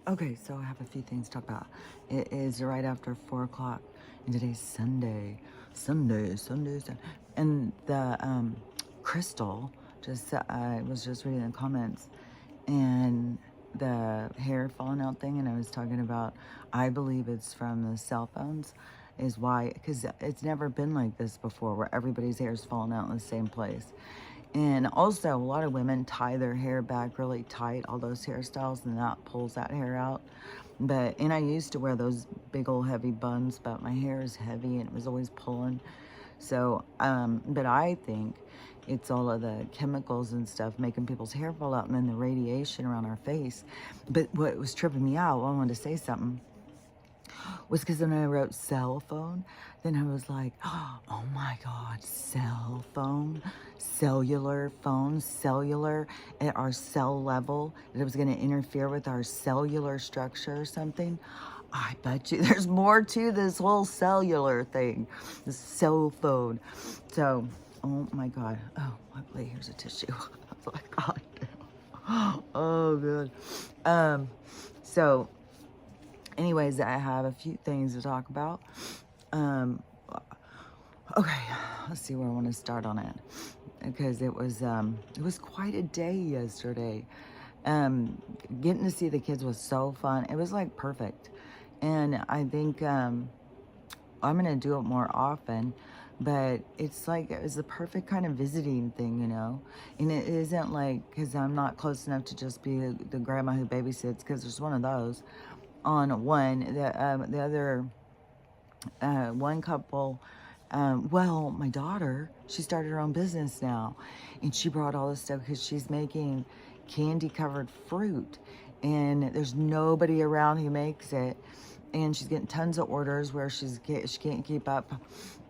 Okay, so I have a few things to talk about. It is right after 4 o'clock, and today's Sunday. Sunday. And the Crystal, I was just reading the comments, and the hair falling out thing, and I was talking about, I believe it's from the cell phones, is why, because it's never been like this before, where everybody's hair is falling out in the same place. And also, a lot of women tie their hair back really tight, all those hairstyles, and that pulls that hair out. And I used to wear those big old heavy buns, but my hair is heavy and it was always pulling. So, but I think it's all of the chemicals and stuff making people's hair fall out, and then the radiation around our face. But what was tripping me out, I wanted to say something, was because when I wrote cell phone, then I was like, oh my God, cell phone, cellular phone, cellular at our cell level, that it was going to interfere with our cellular structure or something. I bet you there's more to this whole cellular thing, the cell phone. So, oh my God. Oh, wait, here's a tissue. I was like, God damn. Oh, good. So, anyways, I have a few things to talk about. Okay, let's see where I want to start on it, because it was quite a day yesterday. Getting to see the kids was so fun. It was like perfect, and I think I'm gonna do it more often. But it's like it was the perfect kind of visiting thing, And it isn't like, because I'm not close enough to just be the grandma who babysits, because there's one of those on one. The other one couple, well, my daughter, she started her own business now, and she brought all this stuff because she's making candy covered fruit, and there's nobody around who makes it, and she's getting tons of orders where she can't keep up,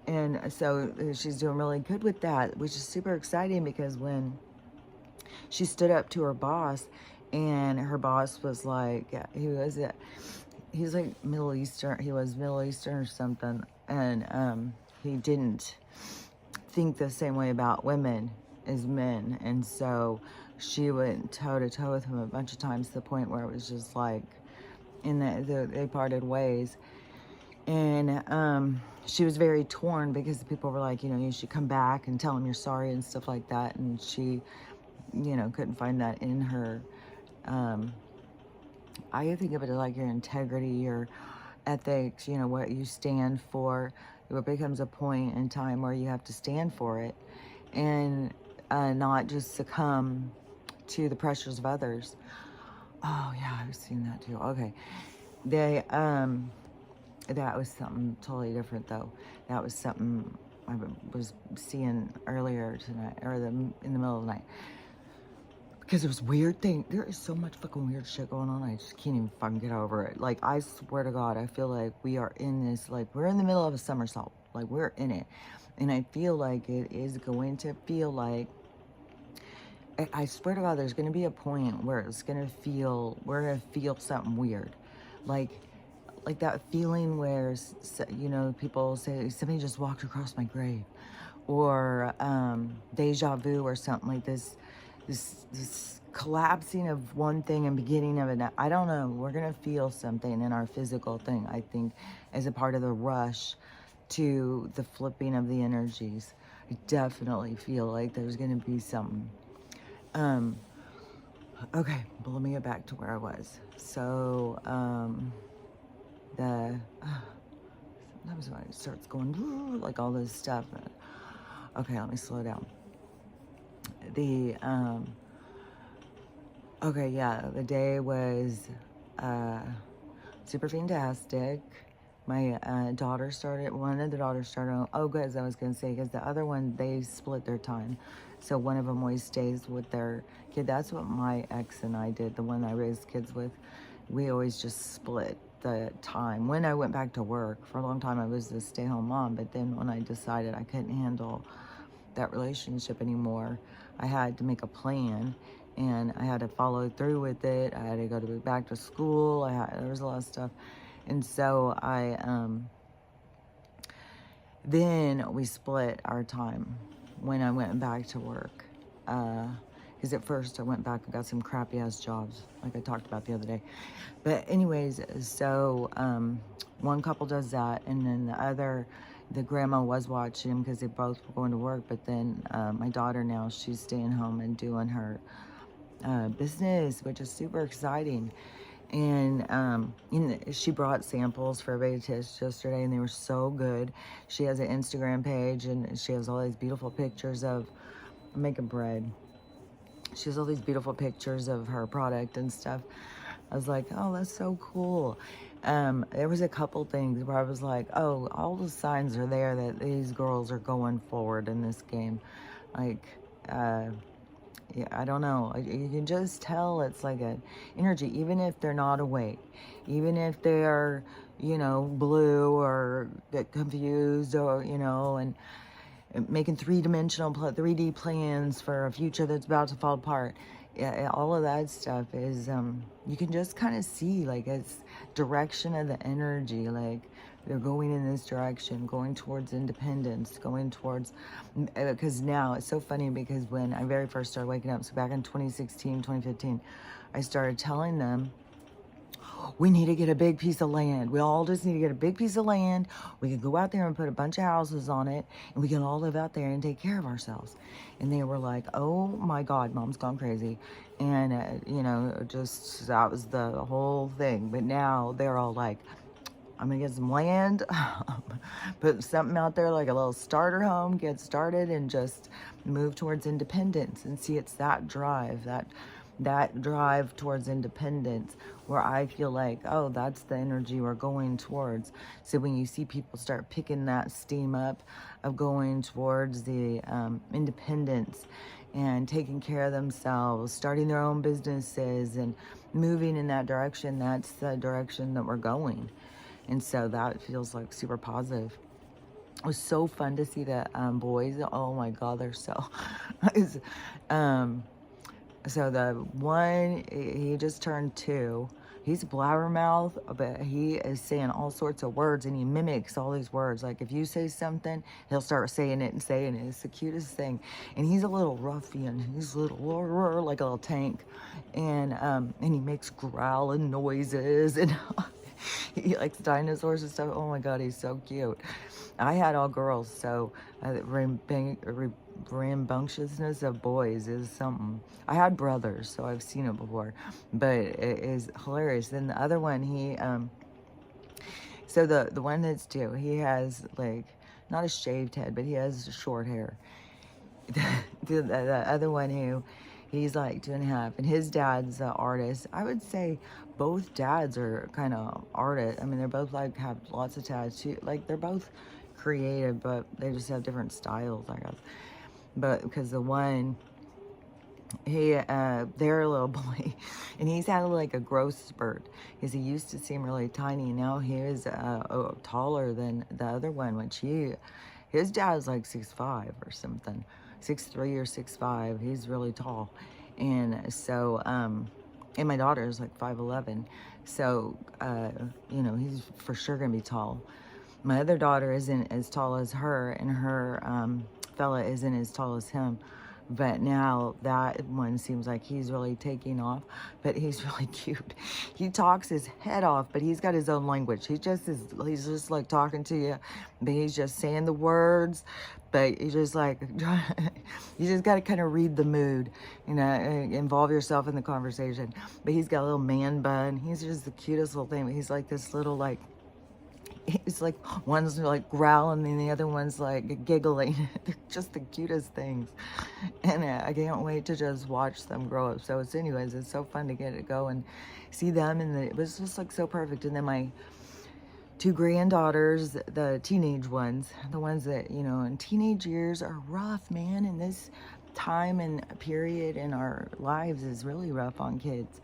and so she's doing really good with that, which is super exciting, because when she stood up to her boss, and her boss was like, he's like Middle Eastern. He was Middle Eastern or something. And he didn't think the same way about women as men. And so she went toe to toe with him a bunch of times, to the point where it was just like, they parted ways. And she was very torn, because the people were like, you should come back and tell him you're sorry and stuff like that. And she, couldn't find that in her. I think of it like your integrity, your ethics, what you stand for. It becomes a point in time where you have to stand for it, and not just succumb to the pressures of others. Oh yeah, I've seen that too. Okay. That was something totally different though. That was something I was seeing earlier tonight, or in the middle of the night. Because there was weird thing. There is so much fucking weird shit going on. I just can't even fucking get over it. Like, I swear to God, I feel like we are in this, like, we're in the middle of a somersault. Like, we're in it. And I feel like it is going to feel like, I swear to God, there's going to be a point where it's going to feel, we're going to feel something weird. Like that feeling where, people say, somebody just walked across my grave. Or deja vu, or something like this collapsing of one thing and beginning of it. I don't know. We're going to feel something in our physical thing, I think, as a part of the rush to the flipping of the energies. I definitely feel like there's going to be something. Okay, but let me get back to where I was. So, sometimes when it starts going, like all this stuff. Okay, let me slow down. Okay, yeah, the day was super fantastic. My daughter started, one of the daughters started, oh, good, as I was going to say, because the other one, they split their time. So one of them always stays with their kid. That's what my ex and I did, the one I raised kids with. We always just split the time. When I went back to work, for a long time I was a stay-home mom, but then when I decided I couldn't handle that relationship anymore, I had to make a plan, and I had to follow through with it. I had to go back to school. There was a lot of stuff. And so then we split our time when I went back to work. Because at first I went back and got some crappy ass jobs, like I talked about the other day. But anyways, so one couple does that, and then the other, the grandma was watching because they both were going to work. But then my daughter now, she's staying home and doing her business, which is super exciting. And she brought samples for everybody to taste yesterday, and they were so good. She has an Instagram page, and she has all these beautiful pictures of making bread. She has all these beautiful pictures of her product and stuff. I was like, oh, that's so cool. There was a couple things where I was like, oh, all the signs are there that these girls are going forward in this game. Like, yeah, I don't know. You can just tell it's like an energy, even if they're not awake, even if they're, blue or get confused or, and making 3D plans for a future that's about to fall apart. Yeah, all of that stuff is, you can just kind of see, like, it's direction of the energy, like, they're going in this direction, going towards independence, going towards, because now it's so funny because when I very first started waking up, so back in 2016, 2015, I started telling them, we need to get a big piece of land. We all just need to get a big piece of land. We can go out there and put a bunch of houses on it, and we can all live out there and take care of ourselves. And they were like, oh my God, Mom's gone crazy. And, just that was the whole thing. But now they're all like, I'm going to get some land, put something out there like a little starter home, get started, and just move towards independence. And see, it's that drive, that drive towards independence where I feel like, oh, that's the energy we're going towards. So when you see people start picking that steam up of going towards the independence and taking care of themselves, starting their own businesses and moving in that direction, that's the direction that we're going. And so that feels like super positive. It was so fun to see the boys. Oh my God, they're so... So the one, he just turned 2. He's a blabbermouth, but he is saying all sorts of words, and he mimics all these words. Like if you say something, he'll start saying it and saying it. It's the cutest thing. And he's a little ruffian. He's a little like a little tank, and he makes growling noises, and he likes dinosaurs and stuff. Oh my God, he's so cute. I had all girls, so rambunctiousness of boys is something. I had brothers, so I've seen it before, but it is hilarious. Then the other one, so the one that's 2, he has like, not a shaved head, but he has short hair. The other one he's like 2.5, and his dad's an artist. I would say both dads are kind of artists. I mean, they're both like have lots of tattoos. Like they're both creative, but they just have different styles, I guess. But because the one, they're a little boy, and he's had like a growth spurt because he used to seem really tiny, and now he is taller than the other one, which his dad's like 6'5" or something, 6'3" or 6'5". He's really tall. And so and my daughter is like 5'11", so he's for sure gonna be tall. My other daughter isn't as tall as her, and her fella isn't as tall as him. But now that one seems like he's really taking off, but he's really cute. He talks his head off, but he's got his own language. He's just like talking to you, but he's just saying the words, but he's just like, you just got to kind of read the mood, involve yourself in the conversation. But he's got a little man bun. He's just the cutest little thing. He's like this little like, it's like one's like growling and the other one's like giggling. They're just the cutest things, and I can't wait to just watch them grow up. So it's so fun to get to go and see them, and it was just like so perfect. And then my 2 granddaughters, the teenage ones, the ones that in teenage years are rough, man, and this time and period in our lives is really rough on kids.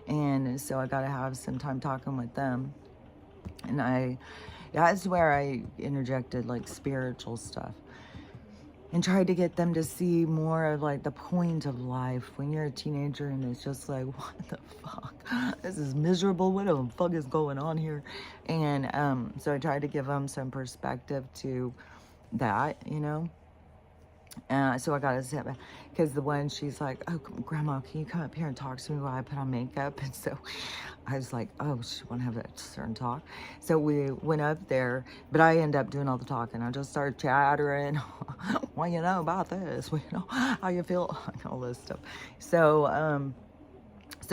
And so I got to have some time talking with them. And that's where I interjected like spiritual stuff and tried to get them to see more of like the point of life when you're a teenager, and it's just like, what the fuck? This is miserable. What the fuck is going on here? And so I tried to give them some perspective to that, So I got to sit back because the one, she's like, oh, Grandma, can you come up here and talk to me while I put on makeup? And so I was like, oh, she want to have a certain talk. So we went up there, but I end up doing all the talking. I just started chattering. What you know about this? What, you know, how you feel? All this stuff. So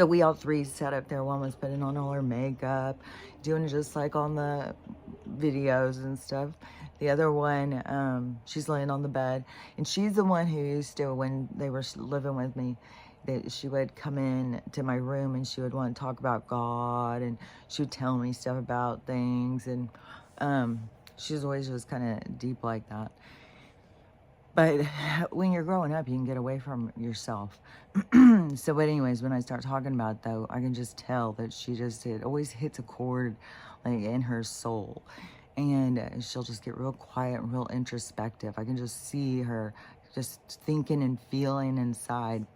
we all three sat up there. One was putting on all her makeup, doing just like on the videos and stuff. The other one, she's laying on the bed. And she's the one who used to, when they were living with me, that she would come in to my room and she would want to talk about God. And she would tell me stuff about things. And she's always just kind of deep like that. But when you're growing up, you can get away from yourself. So, but anyways, when I start talking about it, though, I can just tell that it always hits a chord like in her soul. And she'll just get real quiet and real introspective. I can just see her just thinking and feeling inside.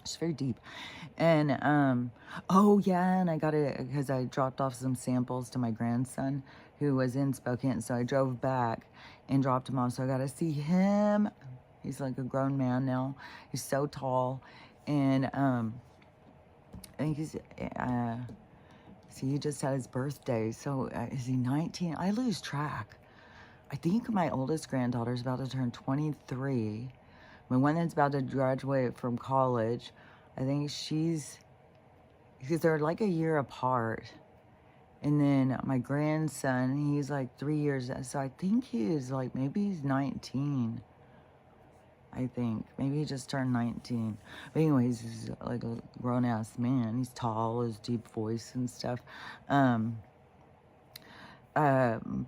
It's very deep. And, oh yeah, and I got it because I dropped off some samples to my grandson who was in Spokane. So I drove back and dropped him off. So I got to see him. He's like a grown man now. He's so tall. And, I think he's, see, he just had his birthday. So is he 19? I lose track. I think my oldest granddaughter's about to turn 23. My one that's about to graduate from college, I think because they're like a year apart. And then my grandson, he's like 3 years. So I think maybe he's 19. I think. Maybe he just turned 19. But anyways, he's like a grown-ass man. He's tall, his deep voice and stuff. But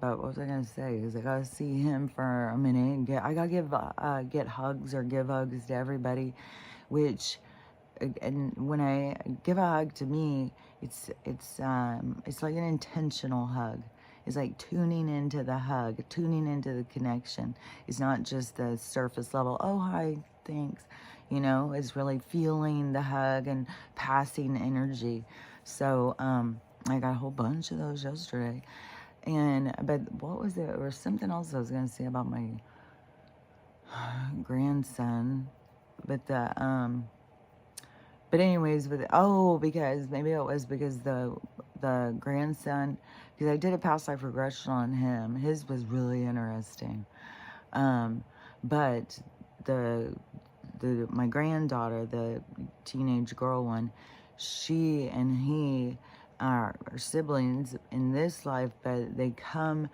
what was I gonna say? Is I gotta see him for a minute. I gotta get hugs or give hugs to everybody, which, and when I give a hug to me, it's like an intentional hug. It's like tuning into the hug, tuning into the connection. It's not just the surface level. Oh, hi, thanks. You know, it's really feeling the hug and passing energy. So I got a whole bunch of those yesterday. But what was it? Or something else I was going to say about my grandson. But anyways, because maybe it was because the grandson, because I did a past life regression on him. His was really interesting. But my granddaughter, the teenage girl one, she and he are siblings in this life, but they come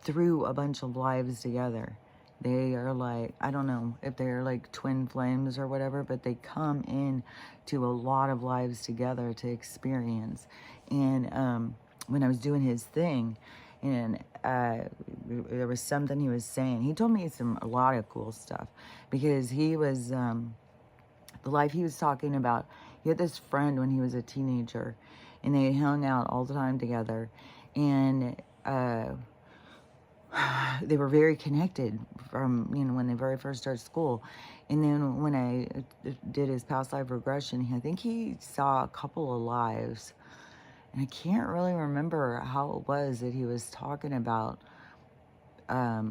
through a bunch of lives together. They are like, I don't know if they're like twin flames or whatever, but they come in to a lot of lives together to experience. And when I was doing his thing, and there was something he was saying. He told me a lot of cool stuff, because he was, the life he was talking about, he had this friend when he was a teenager, and they hung out all the time together, and they were very connected from, when they very first started school. And then when I did his past life regression, I think he saw a couple of lives. And I can't really remember how it was that he was talking about my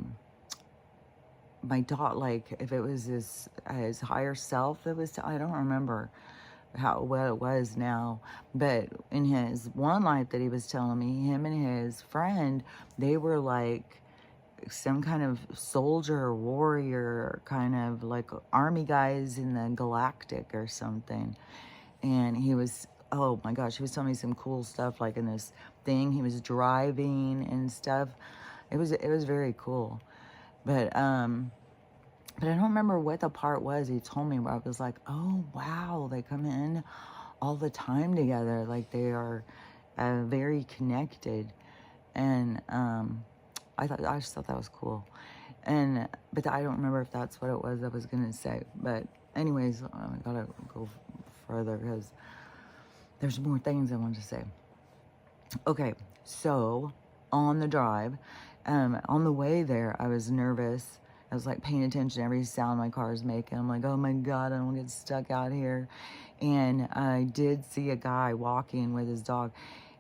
daughter, like if it was his higher self that was, I don't remember what it was now. But in his one life that he was telling me, him and his friend, they were like some kind of soldier or warrior, kind of like army guys in the galactic or something. And he was, oh my gosh, he was telling me some cool stuff, like in this thing he was driving and stuff. It was very cool. But I don't remember what the part was he told me where I was like, oh wow, they come in all the time together, like they are very connected. And I just thought that was cool. But I don't remember if that's what it was I was gonna say. But anyways, I gotta go further because there's more things I wanted to say. Okay, so on the drive, on the way there, I was nervous. I was like paying attention to every sound my car is making. I'm like, oh my God, I don't get stuck out here. And I did see a guy walking with his dog.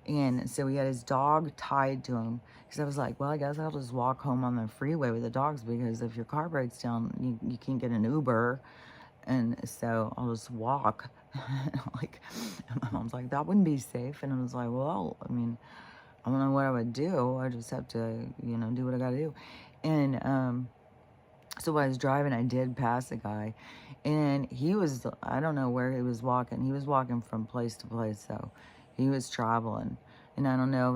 And so he had his dog tied to him. Because I was like, well, I guess I'll just walk home on the freeway with the dogs, because if your car breaks down, you can't get an Uber. And so I'll just walk. Like, and my mom's like, that wouldn't be safe. And I was like, well, I mean, I don't know what I would do. I just have to, you know, do what I got to do. And so when I was driving, I did pass a guy. And he was, I don't know where he was walking. He was walking from place to place. So he was traveling. And I don't know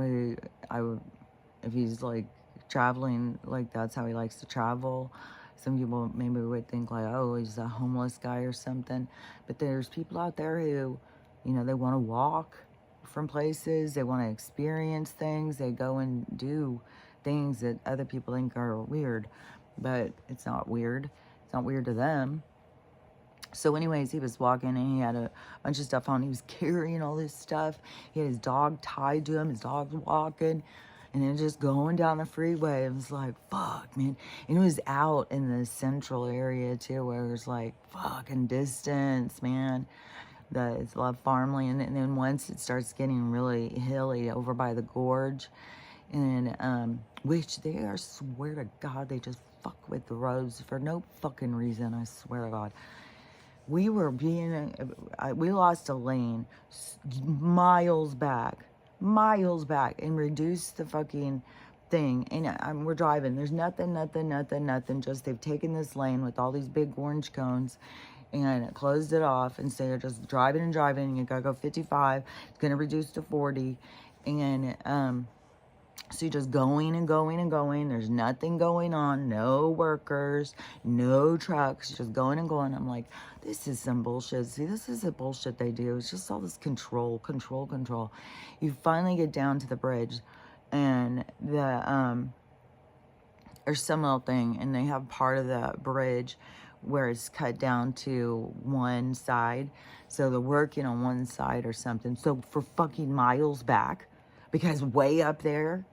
if he's like traveling, like that's how he likes to travel. Some people maybe would think like, oh, he's a homeless guy or something. But there's people out there who, you know, they want to walk from places. They want to experience things. They go and do things that other people think are weird. But it's not weird. It's not weird to them. So anyways, he was walking and he had a bunch of stuff on. He was carrying all this stuff. He had his dog tied to him. His dog's walking. And then just going down the freeway. It was like, fuck, man. And it was out in the central area, too, where it was like fucking distance, man. It's a lot of farmland. And then once it starts getting really hilly over by the gorge, and which they are, swear to God, they just fuck with the roads for no fucking reason, I swear to God. We lost a lane miles back, and reduced the fucking thing. And we're driving. There's nothing. Just they've taken this lane with all these big orange cones and closed it off. And so you're just driving. And you gotta go 55. It's gonna reduce to 40. And so you're just going. There's nothing going on. No workers, no trucks, just going. I'm like, this is some bullshit. See, this is the bullshit they do. It's just all this control. You finally get down to the bridge, and there's some little thing, and they have part of the bridge where it's cut down to one side. So they're working on one side or something. So for fucking miles back, because way up there,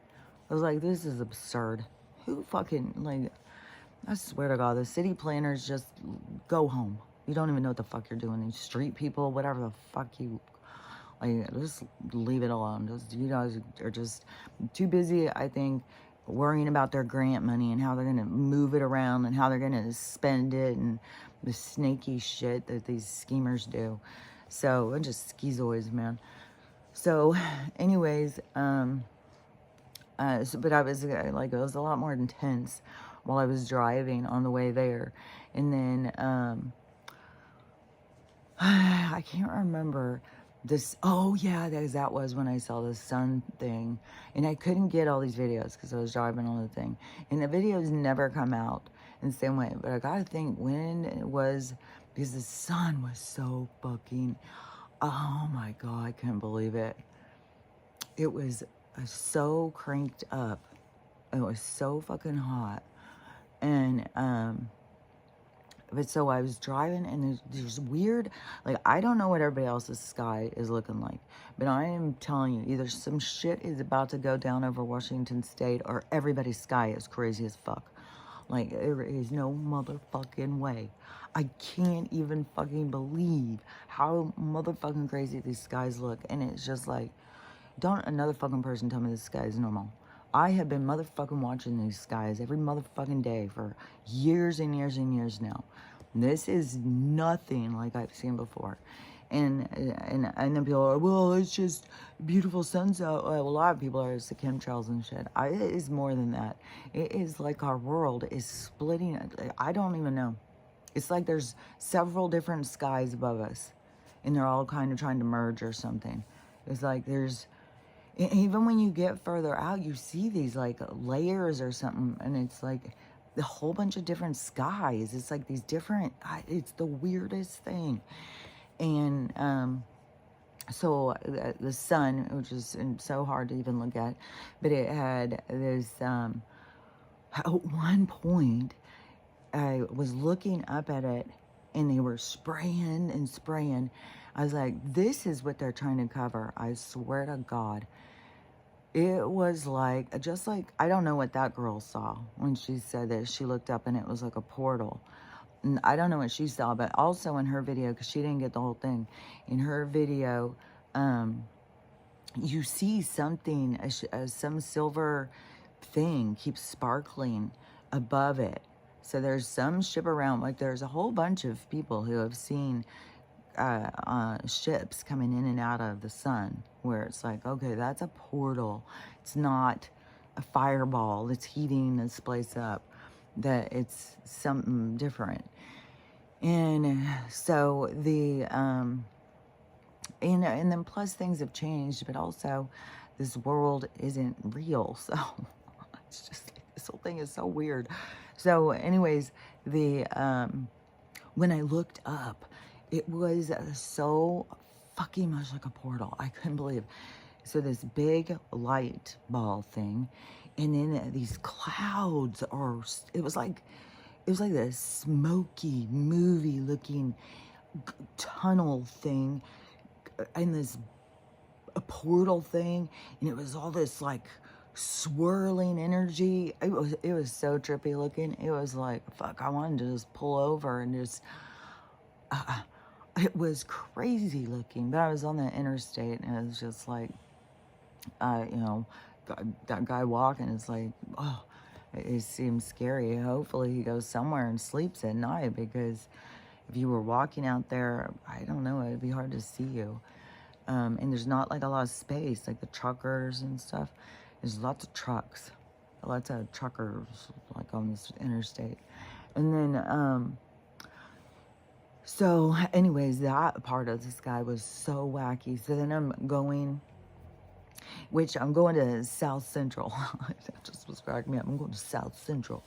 I was like, this is absurd. Who fucking, like, I swear to God, the city planners just go home. You don't even know what the fuck you're doing. These street people, whatever the fuck you, like, just leave it alone. Just, you guys are just too busy, I think, worrying about their grant money and how they're going to move it around and how they're going to spend it and the snaky shit that these schemers do. So, I'm just schizoids, man. So, anyways, but I was like, it was a lot more intense while I was driving on the way there. And then, I can't remember this. Oh yeah, that was when I saw the sun thing. And I couldn't get all these videos because I was driving on the thing. And the videos never come out in the same way. But I gotta think when it was, because the sun was so fucking, oh my God, I couldn't believe it. It was so cranked up. It was so fucking hot. And but so I was driving, and there's weird, like, I don't know what everybody else's sky is looking like, but I am telling you, either some shit is about to go down over Washington State, or everybody's sky is crazy as fuck. Like, there is no motherfucking way. I can't even fucking believe how motherfucking crazy these skies look. And it's just like, don't another fucking person tell me this sky is normal. I have been motherfucking watching these skies every motherfucking day for years and years and years now. This is nothing like I've seen before. And then people are, well, it's just beautiful sunset. Well, a lot of people are, it's the chemtrails and shit. It is more than that. It is like our world is splitting. I don't even know. It's like there's several different skies above us, and they're all kind of trying to merge or something. It's like there's, even when you get further out, you see these like layers or something, and it's like a whole bunch of different skies. It's like these different, it's the weirdest thing. And so the sun, which is so hard to even look at, but it had this, at one point, I was looking up at it, and they were spraying and spraying. I was like, this is what they're trying to cover. I swear to God. It was like, just like, I don't know what that girl saw when she said that. She looked up and it was like a portal. And I don't know what she saw, but also in her video, because she didn't get the whole thing, in her video, you see something, some silver thing keeps sparkling above it. So there's some ship around, like there's a whole bunch of people who have seen ships coming in and out of the sun, where it's like, okay, that's a portal. It's not a fireball that's heating this place up, that it's something different. And so and then plus things have changed, but also this world isn't real. So it's just like, this whole thing is so weird. So anyways, when I looked up, it was so fucking much like a portal. I couldn't believe. So this big light ball thing, and then these clouds are, it was like this smoky movie looking tunnel thing, and this a portal thing, and it was all this like swirling energy. It was so trippy looking. It was like, fuck, I wanted to just pull over and just it was crazy looking. But I was on the interstate, and it was just like you know, that guy walking is like, oh, it seems scary. Hopefully he goes somewhere and sleeps at night, because if you were walking out there, I don't know, it'd be hard to see you. And there's not like a lot of space, like the truckers and stuff. There's lots of trucks, lots of truckers like on this interstate. And then, so anyways, that part of the sky was so wacky. So then I'm going to South Central. That just was cracking me up. I'm going to South Central.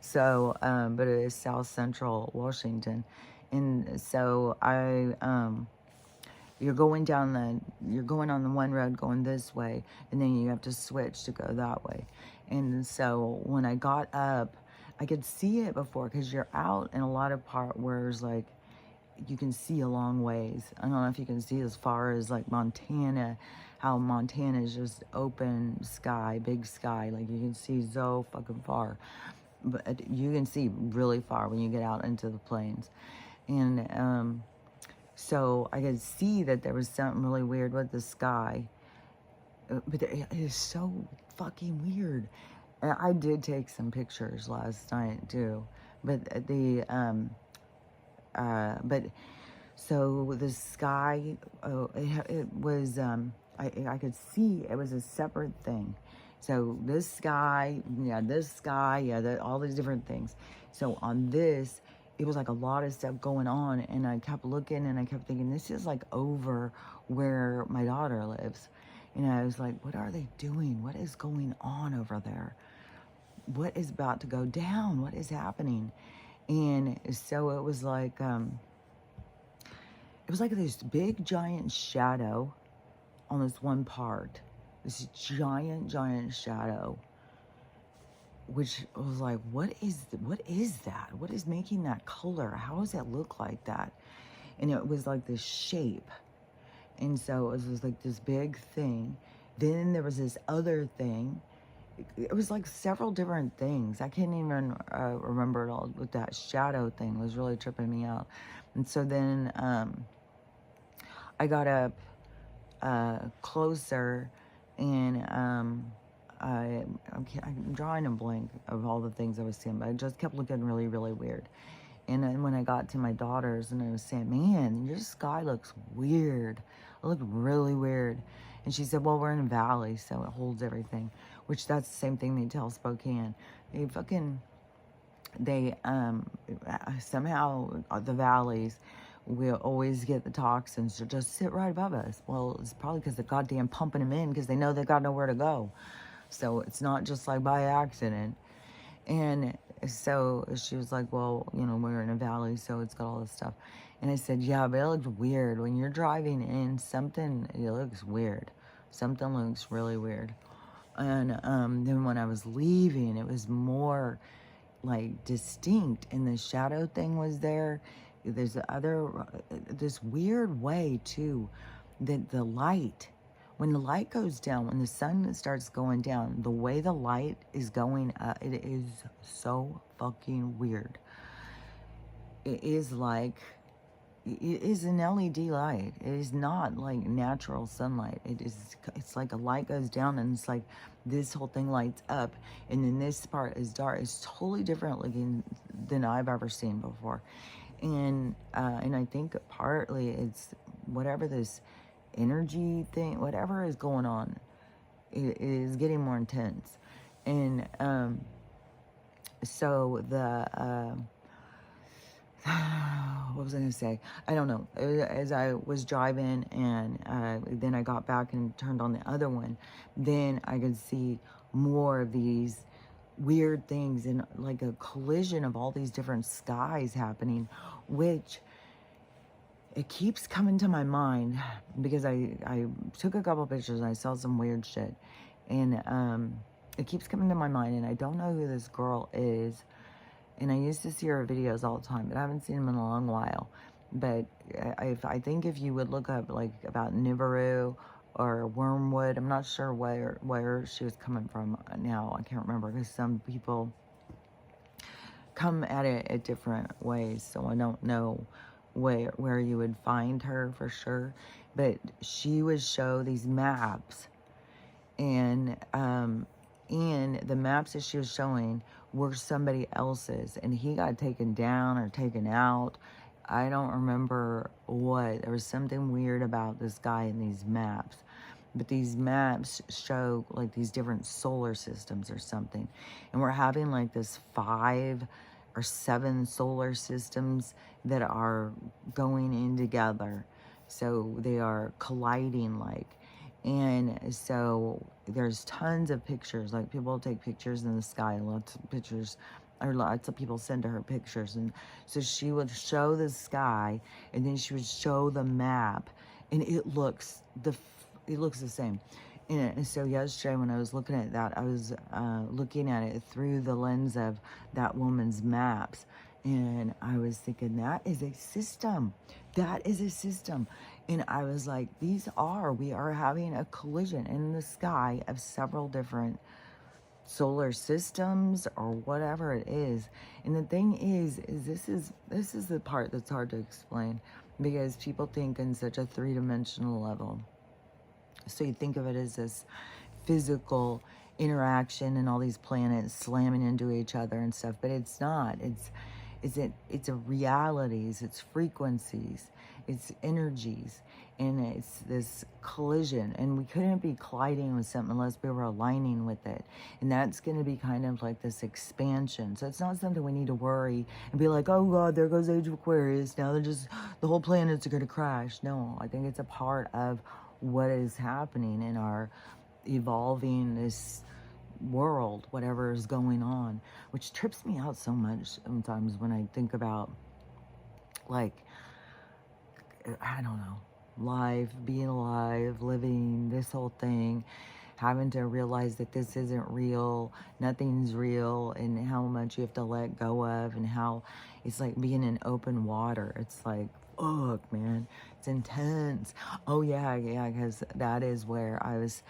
So, but it is South Central Washington. And so you're going on the one road going this way, and then you have to switch to go that way. And so when I got up, I could see it before, because you're out in a lot of part where it's like, you can see a long ways. I don't know if you can see as far as like Montana, how Montana is just open sky, big sky. Like you can see so fucking far. But you can see really far when you get out into the plains. And so I could see that there was something really weird with the sky. But it is so fucking weird. And I did take some pictures last night too. But so the sky, it was, I could see it was a separate thing. So this sky, all these different things. So on this, it was like a lot of stuff going on, and I kept looking, and I kept thinking, this is like over where my daughter lives. And I was like, what are they doing? What is going on over there? What is about to go down? What is happening? And so it was like this big giant shadow on this one part. This giant shadow, which was like, what is that? What is making that color? How does that look like that? And it was like this shape. And so it was like this big thing. Then there was this other thing. It was like several different things. I can't even remember it all. But that shadow thing was really tripping me out. And so then I got up closer, and I'm drawing a blank of all the things I was seeing, but I just kept looking really, really weird. And then when I got to my daughters, and I was saying, man, your sky looks weird. It looked really weird. And she said, well, we're in a valley, so it holds everything. Which that's the same thing they tell Spokane. Somehow the valleys will always get the toxins to just sit right above us. Well, it's probably because they're goddamn pumping them in, because they know they got nowhere to go. So it's not just like by accident. And so she was like, well, we're in a valley, so it's got all this stuff. And I said, yeah, but it looks weird. When you're driving in, it looks weird. Something looks really weird. And then when I was leaving, it was more like distinct, and the shadow thing was there. There's this weird way too, that the light, when the light goes down, when the sun starts going down, the way the light is going up, it is so fucking weird. It is like it is an LED light. It is not like natural sunlight. It's like a light goes down and it's like this whole thing lights up, and then this part is dark. It's totally different looking than I've ever seen before. And I think partly it's whatever this energy thing, whatever is going on, it is getting more intense. And so what was I going to say? I don't know. As I was driving and then I got back and turned on the other one, then I could see more of these weird things and like a collision of all these different skies happening, which it keeps coming to my mind because I took a couple pictures and I saw some weird shit. And it keeps coming to my mind, and I don't know who this girl is. And I used to see her videos all the time, but I haven't seen them in a long while. But I think if you would look up like about Nibiru or Wormwood, I'm not sure where she was coming from now. I can't remember because some people come at it at different ways, so I don't know where you would find her for sure. But she would show these maps, and the maps that she was showing were somebody else's, and he got taken down or taken out. I don't remember what. There was something weird about this guy in these maps. But these maps show like these different solar systems or something. And we're having like this 5 or 7 solar systems that are going in together. So they are colliding like. And so there's tons of pictures, like people take pictures in the sky, lots of pictures, or lots of people send to her pictures. And so she would show the sky, and then she would show the map, and it looks the same. And so yesterday when I was looking at that, I was looking at it through the lens of that woman's maps. And I was thinking, that is a system. That is a system. And I was like, we are having a collision in the sky of several different solar systems or whatever it is. And the thing is this is the part that's hard to explain, because people think in such a 3-dimensional level. So you think of it as this physical interaction and all these planets slamming into each other and stuff, but it's not. It's a realities, it's frequencies, it's energies, and it's this collision. And we couldn't be colliding with something unless we were aligning with it. And that's going to be kind of like this expansion. So it's not something we need to worry and be like, oh God, there goes Age of Aquarius. Now the whole planets are going to crash. No, I think it's a part of what is happening in our evolving this world, whatever is going on, which trips me out so much sometimes when I think about, like, I don't know, life, being alive, living, this whole thing, having to realize that this isn't real, nothing's real, and how much you have to let go of, and how it's like being in open water. It's like, fuck, man, it's intense. Oh yeah, because that is where I was.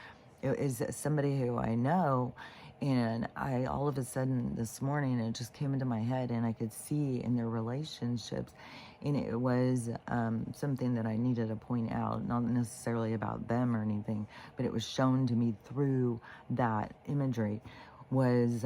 It is somebody who I know, and I all of a sudden this morning it just came into my head, and I could see in their relationships, and it was something that I needed to point out, not necessarily about them or anything, but it was shown to me through that imagery, was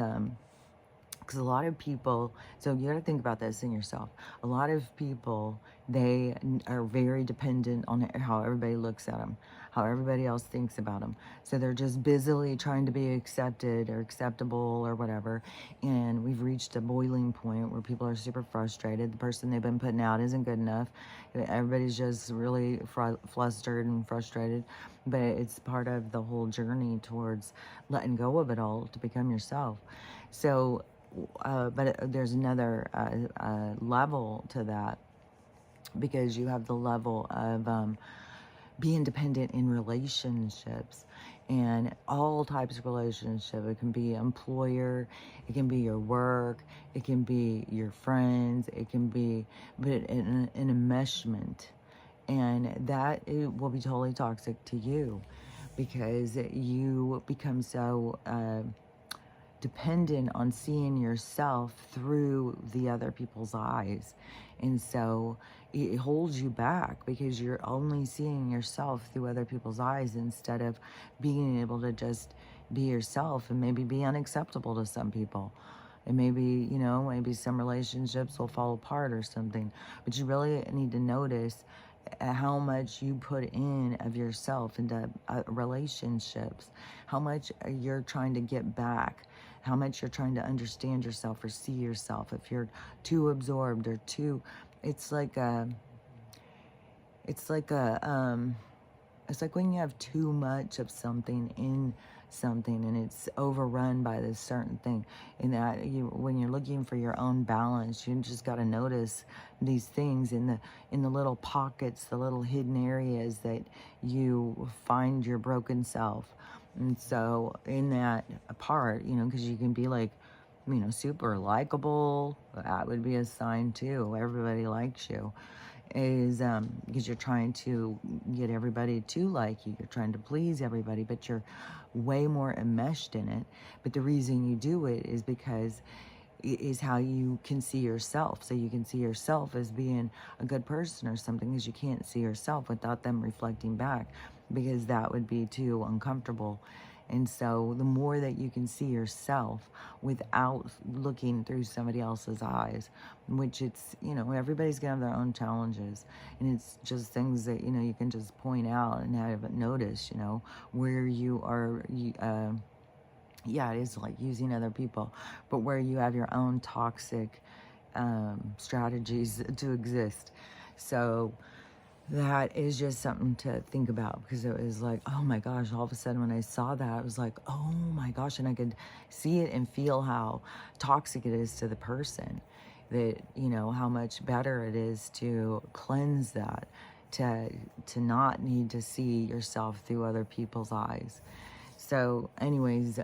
because a lot of people, so you got to think about this in yourself. A lot of people, they are very dependent on how everybody looks at them, how everybody else thinks about them. So they're just busily trying to be accepted or acceptable or whatever. And we've reached a boiling point where people are super frustrated. The person they've been putting out isn't good enough. Everybody's just really flustered and frustrated. But it's part of the whole journey towards letting go of it all to become yourself. So, but there's another level to that, because you have the level of being dependent in relationships, and all types of relationship. It can be employer, it can be your work, it can be your friends, it can be, but an enmeshment, and that it will be totally toxic to you, because you become so dependent on seeing yourself through the other people's eyes. And so it holds you back because you're only seeing yourself through other people's eyes instead of being able to just be yourself, and maybe be unacceptable to some people. And maybe, maybe some relationships will fall apart or something. But you really need to notice how much you put in of yourself into relationships, how much you're trying to get back, how much you're trying to understand yourself or see yourself. If you're too absorbed or too, it's like a, it's like a, it's like when you have too much of something in something and it's overrun by this certain thing. And that when you're looking for your own balance, you just got to notice these things in the little pockets, the little hidden areas that you find your broken self. And so in that part, because you can be like, super likable, that would be a sign too. Everybody likes you. Is because you're trying to get everybody to like you. You're trying to please everybody, but you're way more enmeshed in it. But the reason you do it is because it is how you can see yourself. So you can see yourself as being a good person or something, because you can't see yourself without them reflecting back, because that would be too uncomfortable. And so the more that you can see yourself without looking through somebody else's eyes, which it's, everybody's going to have their own challenges. And it's just things that, you can just point out and have it notice, where you are, yeah, it is like using other people, but where you have your own toxic strategies to exist. So that is just something to think about, because it was like, oh my gosh, all of a sudden when I saw that, I was like, oh my gosh, and I could see it and feel how toxic it is to the person, that, how much better it is to cleanse that, to not need to see yourself through other people's eyes. So anyways,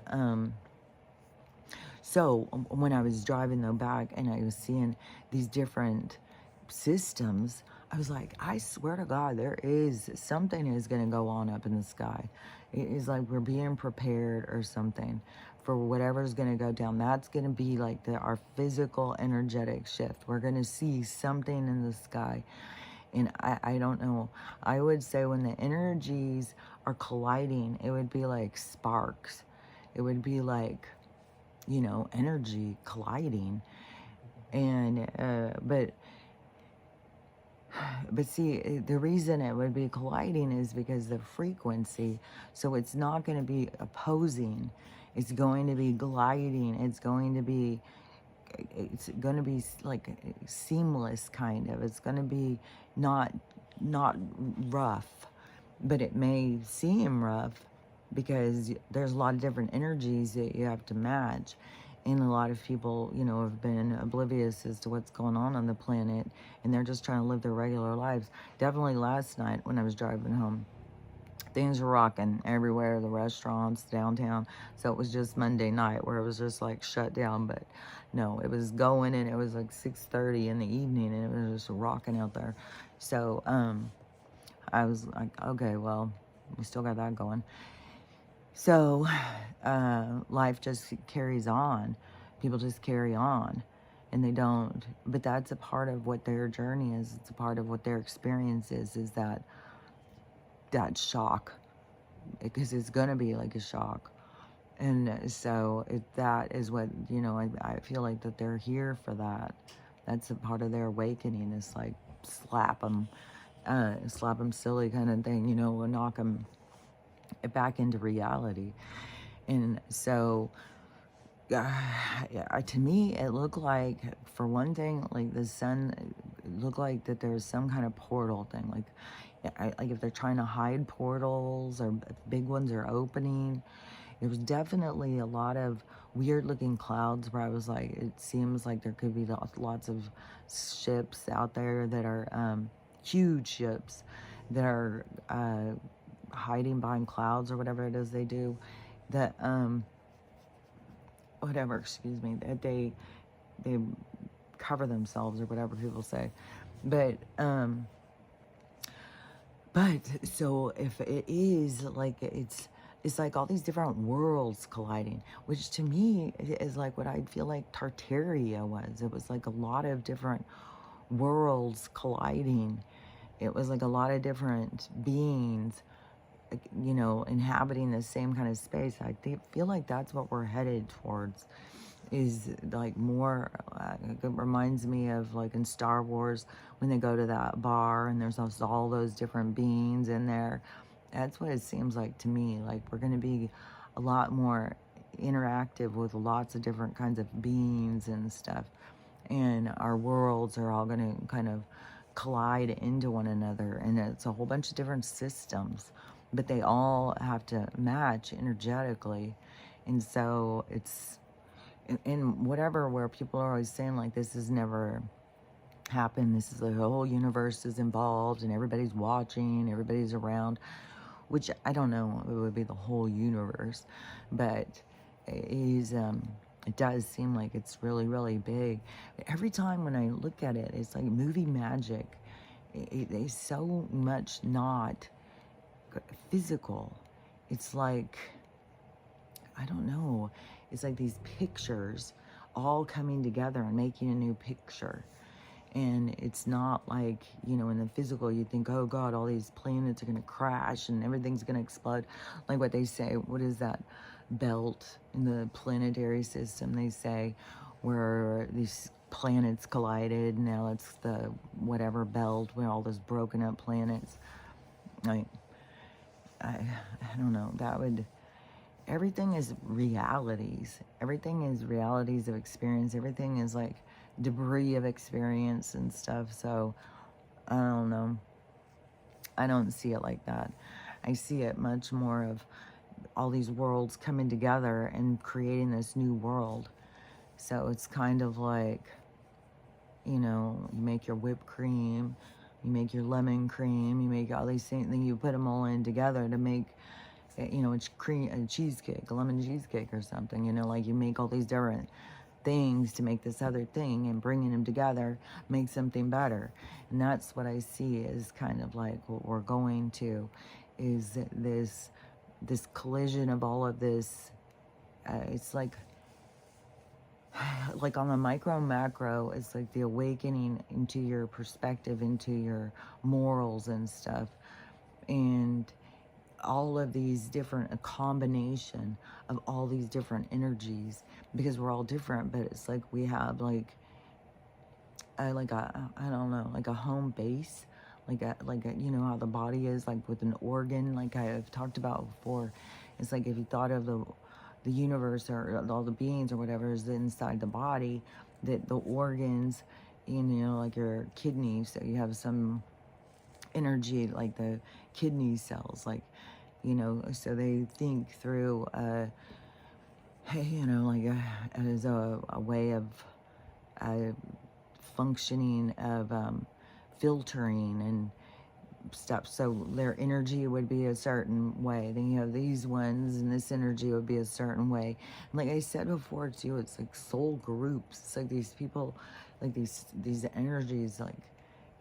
so when I was driving though back and I was seeing these different systems, I was like, I swear to God, there is something is going to go on up in the sky. It is like we're being prepared or something for whatever's going to go down. That's going to be like our physical energetic shift. We're going to see something in the sky. And I don't know. I would say when the energies are colliding, it would be like sparks. It would be like, energy colliding. And, but see, the reason it would be colliding is because the frequency. So it's not going to be opposing. It's going to be gliding. It's going to be like seamless, kind of. It's going to be not rough, but it may seem rough because there's a lot of different energies that you have to match. And a lot of people, have been oblivious as to what's going on the planet, and they're just trying to live their regular lives. Definitely last night when I was driving home, things were rocking everywhere, the restaurants, downtown. So it was just Monday night where it was just like shut down. But no, it was going, and it was like 6:30 in the evening, and it was just rocking out there. So I was like, okay, well, we still got that going. So life just carries on. People just carry on, and they don't. But that's a part of what their journey is. It's a part of what their experience is that shock, because it's going to be like a shock. And so that is what, I feel like that they're here for that. That's a part of their awakening. It's like slap them silly kind of thing, or knock them back into reality. And so to me, it looked like, for one thing, like the sun, it looked like that there was some kind of portal thing. Like if they're trying to hide portals, or big ones are opening. There was definitely a lot of weird looking clouds where I was like, it seems like there could be lots of ships out there that are huge ships that are hiding behind clouds, or whatever it is they do, that whatever, excuse me, that they cover themselves, or whatever people say. But so if it is like, it's it's like all these different worlds colliding, which to me is like what I feel like Tartaria was. It was like a lot of different worlds colliding. It was like a lot of different beings, you know, inhabiting the same kind of space. Feel like that's what we're headed towards, is like more, it reminds me of like in Star Wars when they go to that bar and there's all those different beings in there. That's what it seems like to me. Like we're going to be a lot more interactive with lots of different kinds of beings and stuff. And our worlds are all going to kind of collide into one another. And it's a whole bunch of different systems, but they all have to match energetically. And so it's in whatever, where people are always saying like this has never happened, this is the whole universe is involved and everybody's watching, everybody's around, which I don't know, it would be the whole universe, but it does seem like it's really, really big. Every time when I look at it, it's like movie magic. It is so much not physical. It's like, I don't know, it's like these pictures all coming together and making a new picture. And it's not like, you know, in the physical, you think, oh God, all these planets are going to crash and everything's going to explode. Like what they say, what is that belt in the planetary system? They say where these planets collided. Now it's the whatever belt where all those broken up planets. Like, I don't know. That would, everything is realities. Everything is realities of experience. Everything is like debris of experience and stuff. So I don't know. I don't see it like that. I see it much more of all these worlds coming together and creating this new world. So it's kind of like, you know, you make your whipped cream, you make your lemon cream, you make all these things, then you put them all in together to make, you know, it's cream, a cheesecake, a lemon cheesecake or something, you know, like you make all these different things to make this other thing, and bringing them together makes something better. And that's what I see is kind of like what we're going to, is this collision of all of this. It's like on the micro macro, it's like the awakening into your perspective, into your morals and stuff. And all of these different, a combination of all these different energies, because we're all different, but it's like we have like I don't know, like a home base, like a, you know how the body is like with an organ, like I've talked about before. It's like if you thought of the universe or all the beings or whatever is inside the body, that the organs, you know, like your kidneys, so you have some energy like the kidney cells, like, you know, so they think through you know, like as a way of functioning of filtering and stuff. So their energy would be a certain way. Then you have these ones, and this energy would be a certain way. And like I said before too, it's like soul groups. It's like these people, like these energies, like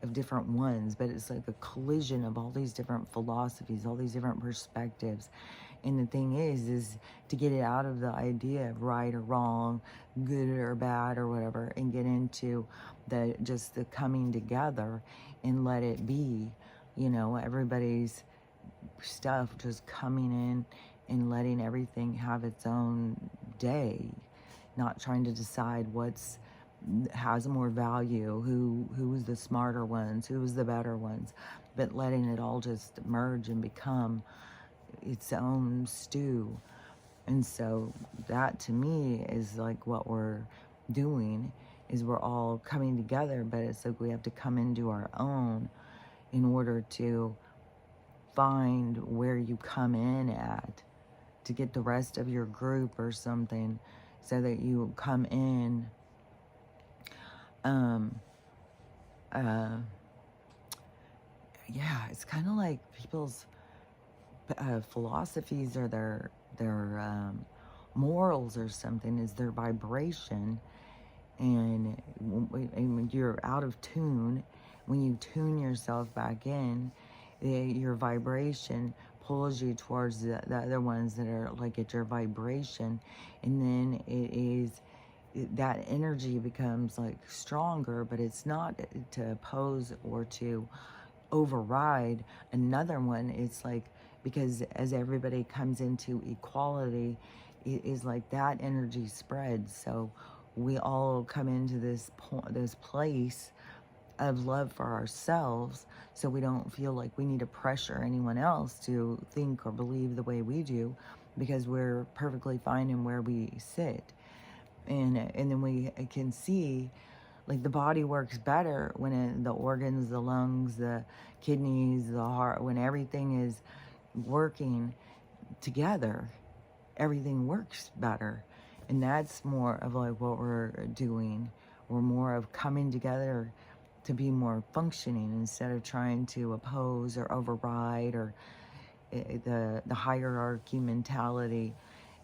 of different ones, but it's like a collision of all these different philosophies, all these different perspectives. And the thing is to get it out of the idea of right or wrong, good or bad or whatever, and get into just the coming together and let it be, you know, everybody's stuff just coming in and letting everything have its own day, not trying to decide what's has more value, who's the smarter ones, who's the better ones, but letting it all just merge and become its own stew. And so that to me is like what we're doing, is we're all coming together, but it's like we have to come into our own in order to find where you come in at to get the rest of your group or something, so that you come in yeah, it's kind of like people's philosophies or their morals or something is their vibration. And when you're out of tune, when you tune yourself back in, your vibration pulls you towards the other ones that are like at your vibration. And then that energy becomes like stronger, but it's not to oppose or to override another one. It's like, because as everybody comes into equality, it is like that energy spreads. So we all come into this place of love for ourselves, so we don't feel like we need to pressure anyone else to think or believe the way we do, because we're perfectly fine in where we sit. And then we can see, like, the body works better when the organs, the lungs, the kidneys, the heart, when everything is working together, everything works better. And that's more of like what we're doing. We're more of coming together to be more functioning, instead of trying to oppose or override, or the hierarchy mentality,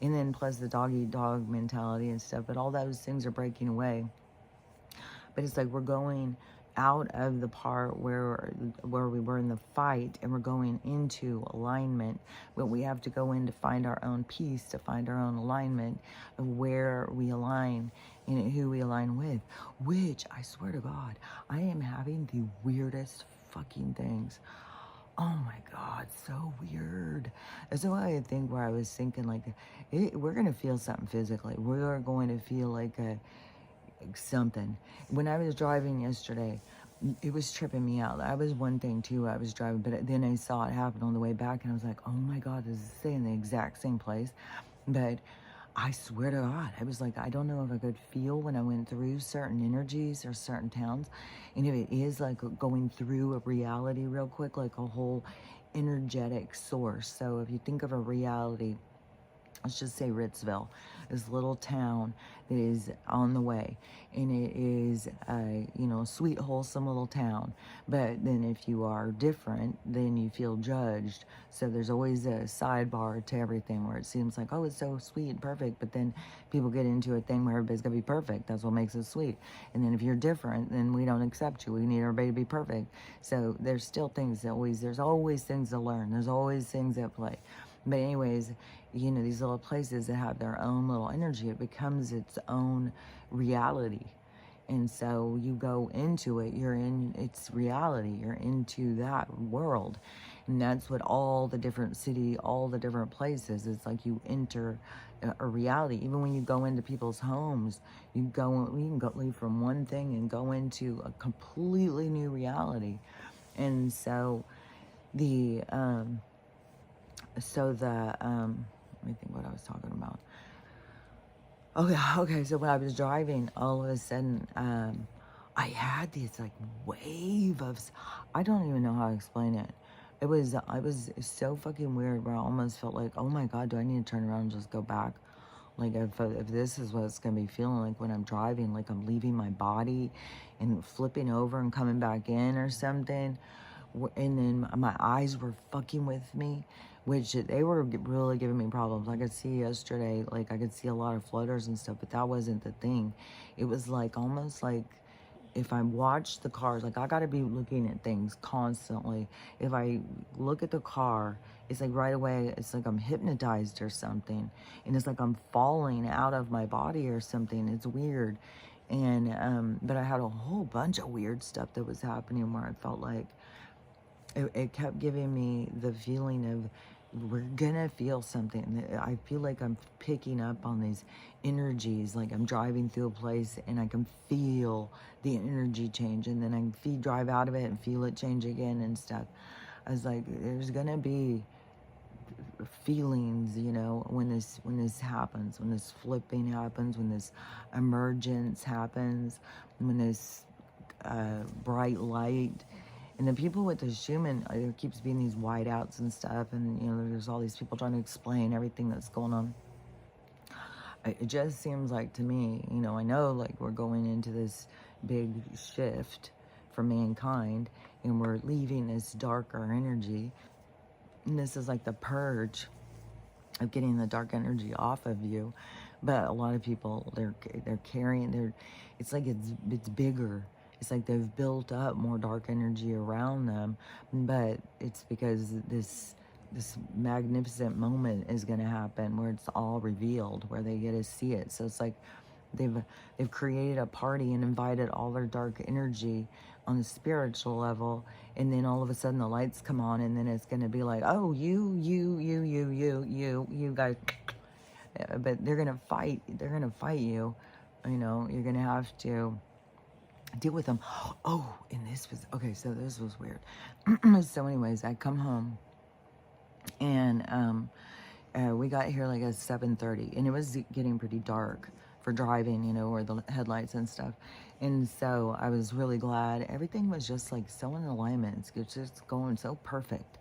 and then plus the dog eat dog mentality and stuff. But all those things are breaking away. But it's like we're going out of the part where we were in the fight, and we're going into alignment. But we have to go in to find our own peace, to find our own alignment of where we align and who we align with. Which, I swear to God, I am having the weirdest fucking things. Oh my God, so weird. That's why I think, where I was thinking, like, we're going to feel something physically. We're going to feel like something. When I was driving yesterday, it was tripping me out. That was one thing too. I was driving, but then I saw it happen on the way back, and I was like, oh my God, this is in the exact same place. But I swear to God, I was like, I don't know if I could feel when I went through certain energies or certain towns. And if it is like going through a reality real quick, like a whole energetic source. So if you think of a reality, let's just say Ritzville, this little town that is on the way, and it is a, sweet, wholesome little town. But then if you are different, then you feel judged. So there's always a sidebar to everything, where it seems like, oh, it's so sweet and perfect, but then people get into a thing where everybody's gonna be perfect. That's what makes it sweet. And then if you're different, then we don't accept you. We need everybody to be perfect. So there's still things there's always things to learn. There's always things at play. But anyways, these little places that have their own little energy, it becomes its own reality. And so you go into it, you're in its reality, you're into that world. And that's what all the different all the different places, it's like you enter a reality. Even when you go into people's homes, you can leave from one thing and go into a completely new reality. And so let me think what I was talking about. Okay, so when I was driving, all of a sudden, I had this like wave of, I don't even know how to explain it. I was so fucking weird, where I almost felt like, oh my God, do I need to turn around and just go back? Like, if this is what it's going to be feeling like when I'm driving, like I'm leaving my body and flipping over and coming back in or something. And then my eyes were fucking with me, which they were really giving me problems. I could see yesterday, like I could see a lot of flutters and stuff, but that wasn't the thing. It was like almost like if I watch the cars, like I got to be looking at things constantly. If I look at the car, it's like right away, it's like I'm hypnotized or something. And it's like I'm falling out of my body or something. It's weird. And, but I had a whole bunch of weird stuff that was happening, where I felt like, it kept giving me the feeling of, we're gonna feel something. I feel like I'm picking up on these energies, like I'm driving through a place and I can feel the energy change, and then I drive out of it and feel it change again and stuff. I was like, there's gonna be feelings, when this happens, when this flipping happens, when this emergence happens, when this bright light. And the people with the Schumann, there keeps being these whiteouts and stuff, and there's all these people trying to explain everything that's going on. It just seems like to me, I know like we're going into this big shift for mankind, and we're leaving this darker energy, and this is like the purge of getting the dark energy off of you. But a lot of people, they're carrying, it's like it's bigger. It's like they've built up more dark energy around them, but it's because this this magnificent moment is going to happen where it's all revealed, where they get to see it. So it's like they've created a party and invited all their dark energy on the spiritual level, and then all of a sudden the lights come on, and then it's going to be like, oh, you guys, but they're going to fight. They're going to fight you. You know, you're going to have to deal with them. Oh, and this was okay. So this was weird. So, anyways, I come home, and we got here like at 7:30, and it was getting pretty dark for driving, you know, or the headlights and stuff. And so I was really glad. Everything was just like so in alignment. It's just going so perfect.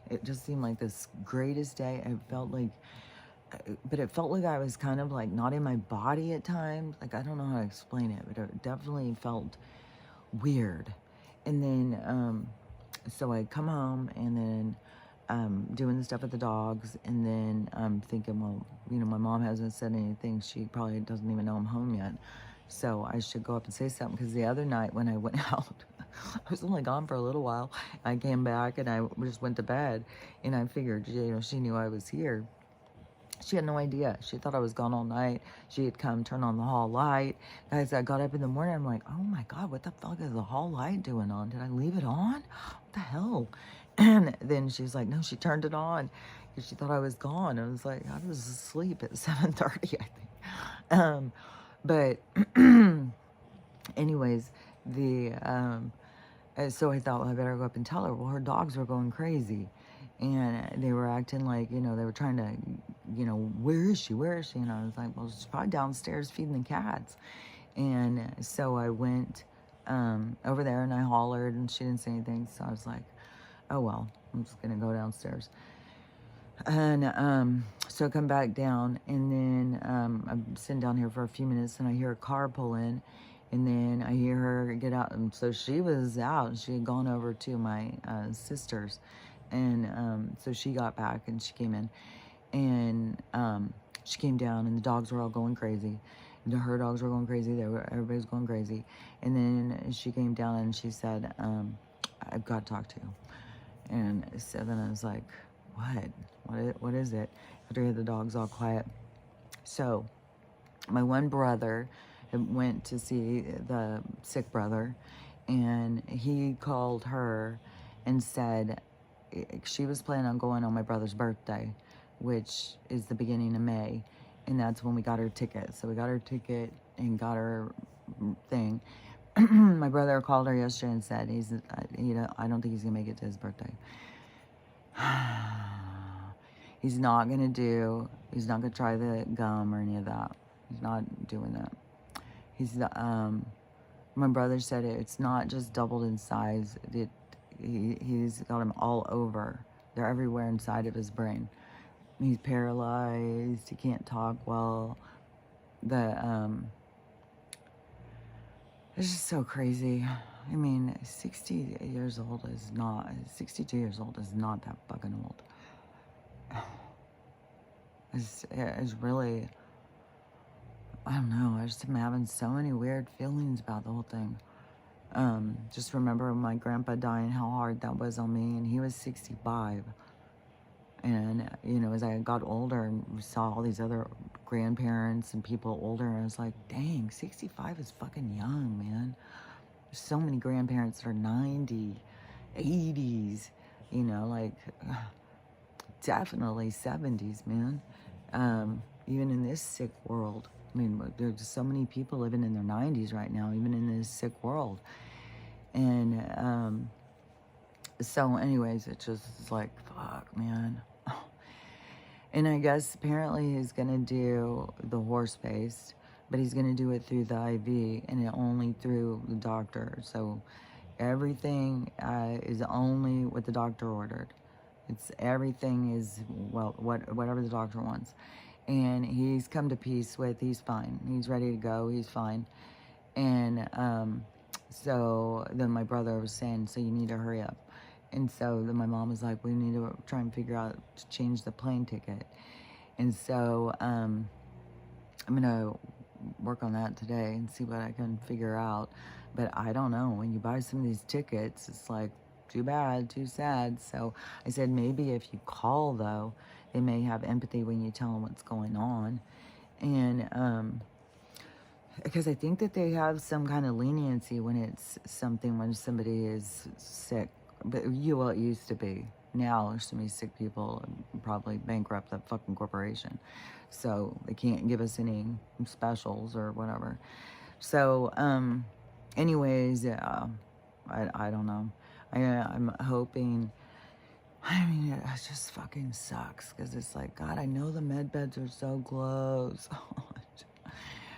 It just seemed like this greatest day. But it felt like I was kind of like not in my body at times. Like, I don't know how to explain it, but it definitely felt weird. And then, so I come home, and then doing the stuff with the dogs, and then I'm thinking, well, you know, my mom hasn't said anything. She probably doesn't even know I'm home yet. So I should go up and say something, because the other night when I went out, I was only gone for a little while. I came back and I just went to bed, and I figured, you know, she knew I was here. She had no idea. She thought I was gone all night. She had come turn on the hall light. Guys, I got up in the morning. I'm like, oh my God, what the fuck is the hall light doing on? Did I leave it on? What the hell? And then she was like, no, she turned it on because she thought I was gone. I was like, I was asleep at 7:30, I think. But anyways, so I thought, well, I better go up and tell her. Well, her dogs were going crazy. And they were acting like, you know, they were trying to, you know, where is she? Where is she? And I was like, well, she's probably downstairs feeding the cats. And so I went over there, and I hollered, and she didn't say anything. So I was like, oh, well, I'm just going to go downstairs. And so I come back down, and then I'm sitting down here for a few minutes, and I hear a car pull in. And then I hear her get out. And so she was out. She had gone over to my sister's. And so she got back, and she came in. And she came down, and the dogs were all going crazy. Her dogs were going crazy. Everybody was going crazy. And then she came down, and she said, I've got to talk to you. And so then I was like, what is it? After I hear the dogs all quiet. So my one brother went to see the sick brother, and he called her and said she was planning on going on my brother's birthday, which is the beginning of May, and that's when we got her ticket. So we got her ticket and got her thing. My brother called her yesterday and said I don't think he's gonna make it to his birthday. He's not gonna try the gum or any of that. He's not doing that. My brother said it's not just doubled in size. He's got them all over. They're everywhere inside of his brain. He's paralyzed. He can't talk well. It's just so crazy. I mean, 62 years old is not that fucking old. It's really, I don't know. I just am having so many weird feelings about the whole thing. Just remember my grandpa dying, how hard that was on me, and he was 65. And, you know, as I got older and saw all these other grandparents and people older, I was like, dang, 65 is fucking young, man. There's so many grandparents that are 90, 80s, you know, like, definitely 70s, man. Even in this sick world. I mean, there's so many people living in their 90s right now, even in this sick world. And so anyways, it just is like, fuck, man. And I guess apparently he's going to do the horse-based, but he's going to do it through the IV and only through the doctor. So everything is only what the doctor ordered. Everything is, well, whatever the doctor wants. And he's come to peace with, he's fine. He's ready to go, he's fine. And so then my brother was saying, so you need to hurry up. And so then my mom was like, we need to try and figure out to change the plane ticket. And so I'm going to work on that today and see what I can figure out. But I don't know. When you buy some of these tickets, it's like too bad, too sad. So I said, maybe if you call, though, they may have empathy when you tell them what's going on. And because I think that they have some kind of leniency when it's something when somebody is sick. But well, it used to be. Now there's so many sick people, probably bankrupt that fucking corporation. So they can't give us any specials or whatever. So, anyways, yeah, I don't know. I'm hoping. I mean, it just fucking sucks because it's like, God, I know the med beds are so close.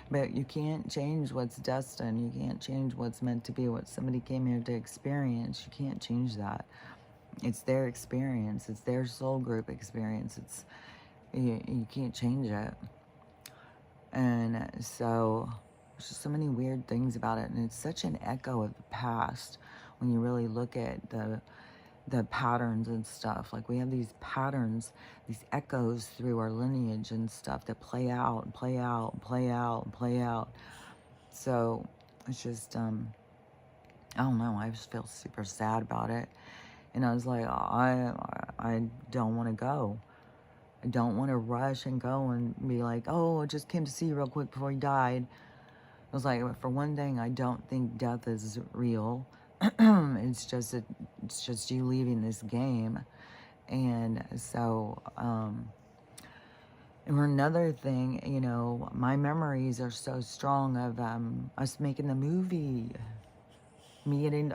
But you can't change what's destined. You can't change what's meant to be, what somebody came here to experience. You can't change that. It's their experience. It's their soul group experience. You can't change it. And so there's just so many weird things about it. And it's such an echo of the past when you really look at the patterns and stuff. Like we have these patterns, these echoes through our lineage and stuff that play out and play out and play out and play out. So it's just, I don't know. I just feel super sad about it. And I was like, I don't want to go. I don't want to rush and go and be like, oh, I just came to see you real quick before he died. I was like, for one thing, I don't think death is real. It's just you leaving this game. And so, and for another thing, you know, my memories are so strong of us making the movie. Me getting,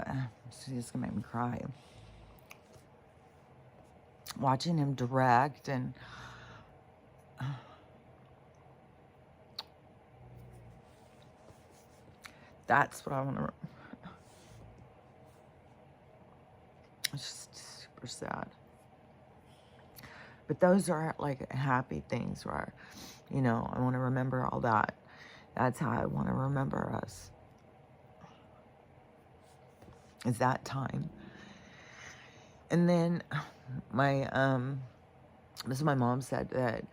it's gonna make me cry. Watching him direct and that's what I want to. It's just super sad. But those are like happy things where, you know, I want to remember all that. That's how I want to remember us. Is that time. And then my, so my mom said that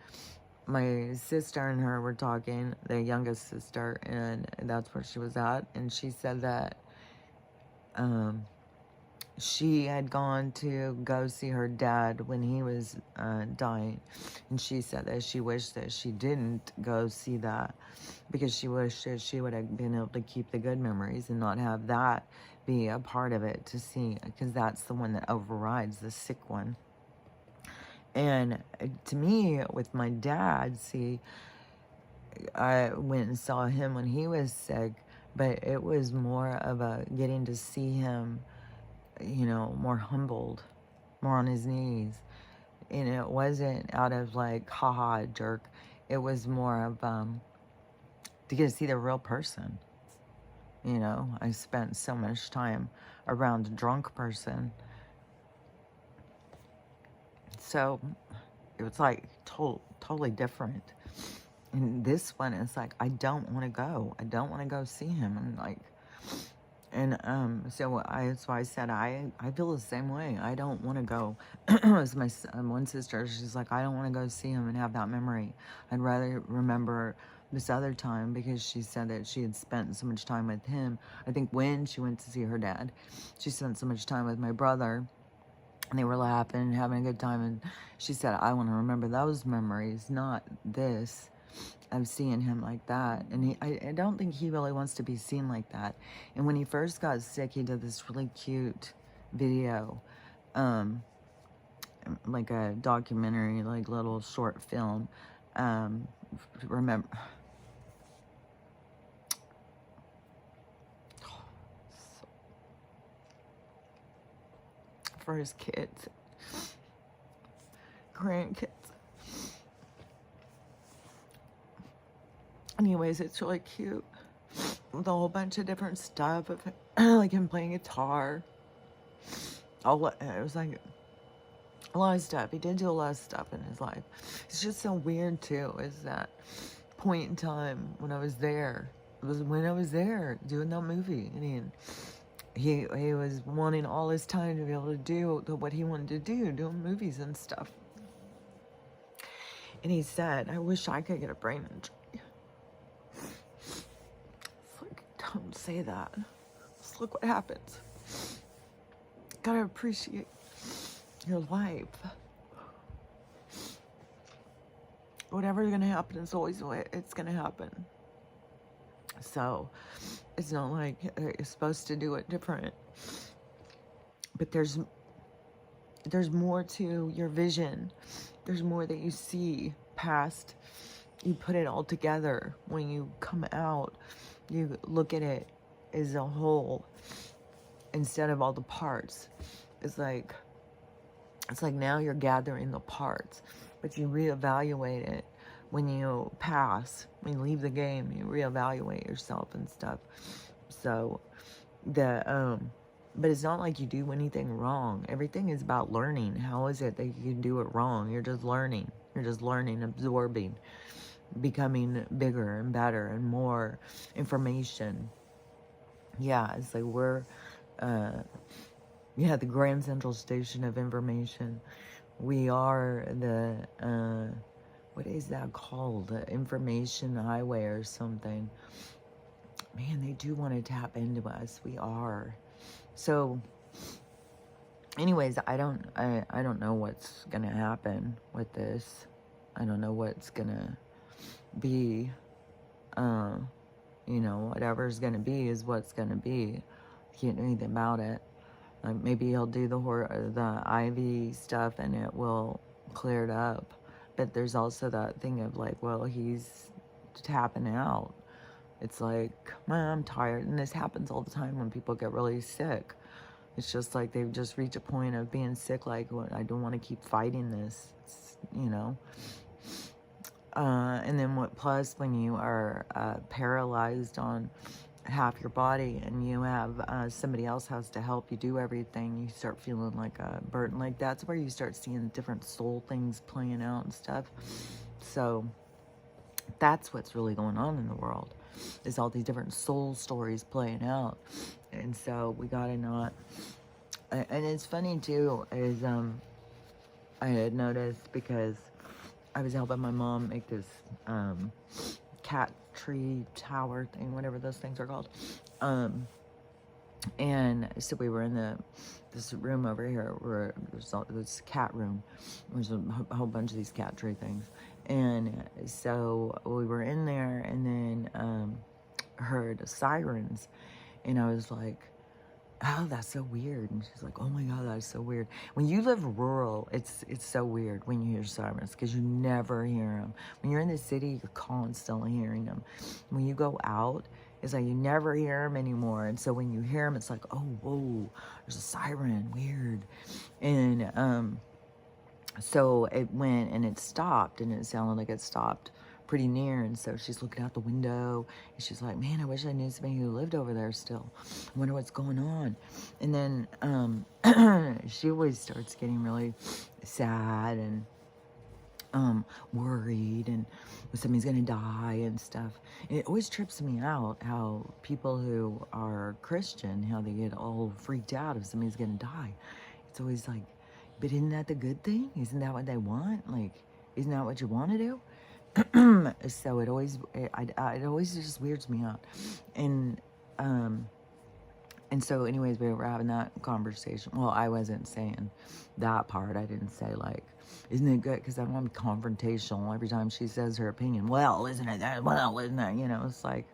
my sister and her were talking, the youngest sister, and that's where she was at. And she said that, she had gone to go see her dad when he was dying. And she said that she wished that she didn't go see that because she wished that she would have been able to keep the good memories and not have that be a part of it to see, because that's the one that overrides the sick one. And to me, with my dad, see, I went and saw him when he was sick, but it was more of a getting to see him, you know, more humbled, more on his knees. And it wasn't out of like, haha, jerk. It was more of to get to see the real person. You know, I spent so much time around a drunk person. So it was like totally different. And this one is like, I don't want to go. I don't want to go see him. And like, and so that's why I said I feel the same way. I don't want to go. As my one sister, she's like, I don't want to go see him and have that memory. I'd rather remember this other time, because she said that she had spent so much time with him. I think when she went to see her dad, she spent so much time with my brother, and they were laughing and having a good time. And she said, I want to remember those memories, not this. Of seeing him like that. And I don't think he really wants to be seen like that. And when he first got sick, he did this really cute video, like a documentary, like little short film. Remember, for his kids, grandkids. Anyways, it's really cute with a whole bunch of different stuff of like him playing guitar. It was like a lot of stuff. He did do a lot of stuff in his life. It's just so weird too, is that point in time when I was there. It was when I was there doing that movie. I mean, he was wanting all his time to be able to do what he wanted to do, doing movies and stuff. And he said, I wish I could get a brain injury. Don't say that. Just look what happens. Gotta appreciate your life. Whatever's gonna happen is always the way it's gonna happen. So it's not like you're supposed to do it different. But there's more to your vision. There's more that you see past. You put it all together. When you come out, you look at it as a whole instead of all the parts. It's like now you're gathering the parts, but you reevaluate it when you pass. When you leave the game, you reevaluate yourself and stuff. So but it's not like you do anything wrong. Everything is about learning. How is it that you can do it wrong? You're just learning. You're just learning, absorbing, becoming bigger and better and more information. Yeah, it's like we're, the Grand Central Station of information. We are the, what is that called? The information highway or something. Man, they do want to tap into us. We are. So, anyways, I don't know what's gonna happen with this. I don't know what's gonna be. Whatever's gonna be is what's gonna be. Can't do anything about it. Like maybe he'll do the IV stuff and it will clear it up. But there's also that thing of like, well, he's tapping out. It's like, man, I'm tired. And this happens all the time when people get really sick. It's just like they've just reached a point of being sick, like, well, I don't want to keep fighting this, And then plus when you are paralyzed on half your body and you have somebody else has to help you do everything, you start feeling like a burden. Like that's where you start seeing different soul things playing out and stuff. So that's what's really going on in the world, is all these different soul stories playing out. And so we gotta not, and it's funny too, is I had noticed, because I was helping my mom make this cat tree tower thing, whatever those things are called. And so we were in this room over here where there's this cat room. There's a whole bunch of these cat tree things. And so we were in there and then heard sirens. And I was like, oh, that's so weird. And she's like, oh my God, that's so weird. When you live rural, it's so weird when you hear sirens, because you never hear them. When you're in the city, you're constantly hearing them. When you go out, it's like you never hear them anymore. And so when you hear them, it's like, oh, whoa, there's a siren, weird. And so it went and it stopped, and it sounded like it stopped pretty near. And so she's looking out the window and she's like, man, I wish I knew somebody who lived over there still. I wonder what's going on. And then she always starts getting really sad and worried, and somebody's gonna die and stuff. And it always trips me out how people who are Christian, how they get all freaked out if somebody's gonna die. It's always like, but isn't that the good thing? Isn't that what they want? Like, isn't that what you want to do? So it always just weirds me out. And so anyways, we were having that conversation. Well, I wasn't saying that part. I didn't say like, isn't it good? Because I don't want to be confrontational every time she says her opinion. Well, isn't it that? Well, isn't that? It's like,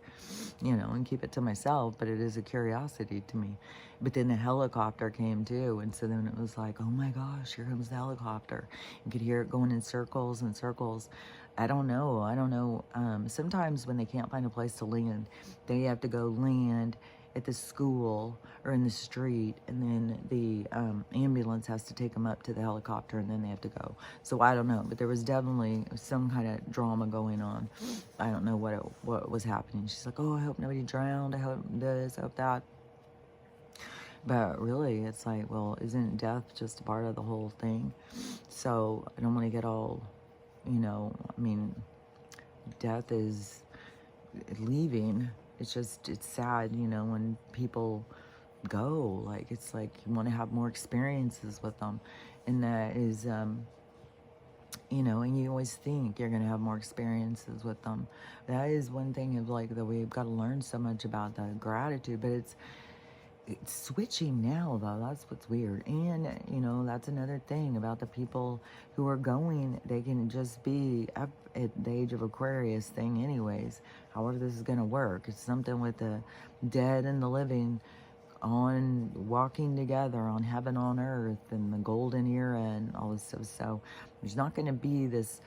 and keep it to myself. But it is a curiosity to me. But then the helicopter came too. And so then it was like, oh my gosh, here comes the helicopter. You could hear it going in circles and circles. I don't know. Sometimes when they can't find a place to land, they have to go land at the school or in the street, and then the ambulance has to take them up to the helicopter, and then they have to go. So I don't know, but there was definitely some kind of drama going on. I don't know what was happening. She's like, oh, I hope nobody drowned. I hope this, I hope that. But really, it's like, well, isn't death just a part of the whole thing? So I don't want to get all, death is leaving. It's sad, when people go. Like, it's like you want to have more experiences with them. And that is, and you always think you're going to have more experiences with them. That is one thing of like that we've got to learn so much about, the gratitude. But it's switching now, though. That's what's weird. And, that's another thing about the people who are going. They can just be up at the age of Aquarius thing anyways. However this is going to work. It's something with the dead and the living on walking together on heaven on earth and the golden era and all this stuff. So there's not going to be this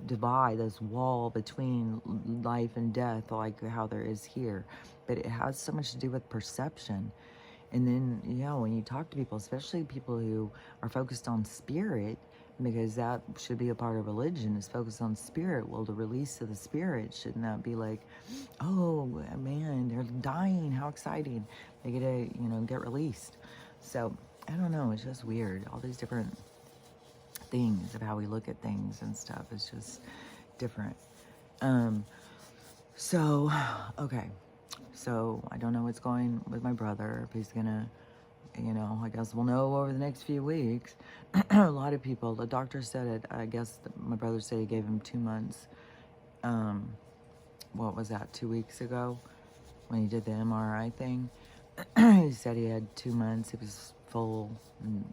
divide, this wall between life and death like how there is here. But it has so much to do with perception. And then, when you talk to people, especially people who are focused on spirit, because that should be a part of religion, is focused on spirit. Well, the release of the spirit should not be like, oh man, they're dying, how exciting. They get to, get released. So, I don't know, it's just weird. All these different things of how we look at things and stuff is just different. So, okay. So, I don't know what's going with my brother, if he's gonna, I guess we'll know over the next few weeks. A lot of people, the doctor said it, I guess my brother said he gave him 2 months. What was that, 2 weeks ago when he did the MRI thing? He said he had 2 months, it was full, and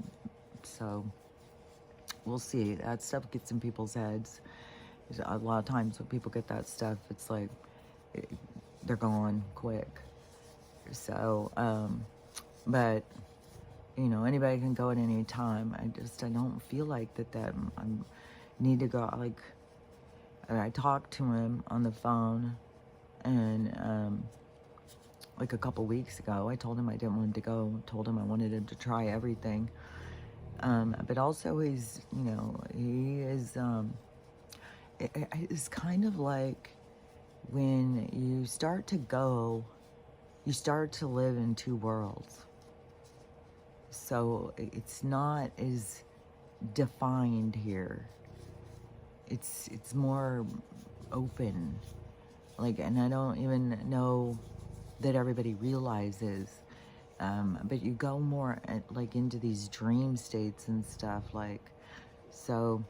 so we'll see. That stuff gets in people's heads. A lot of times when people get that stuff, it's like, they're gone quick. So, but, anybody can go at any time. I don't feel like that I need to go, like, I talked to him on the phone, and, like a couple weeks ago, I told him I didn't want him to go, told him I wanted him to try everything. But also he's, he is, it's kind of like when you start to go, you start to live in two worlds. So it's not as defined here. It's more open. Like, and I don't even know that everybody realizes. But you go more like into these dream states and stuff, like, so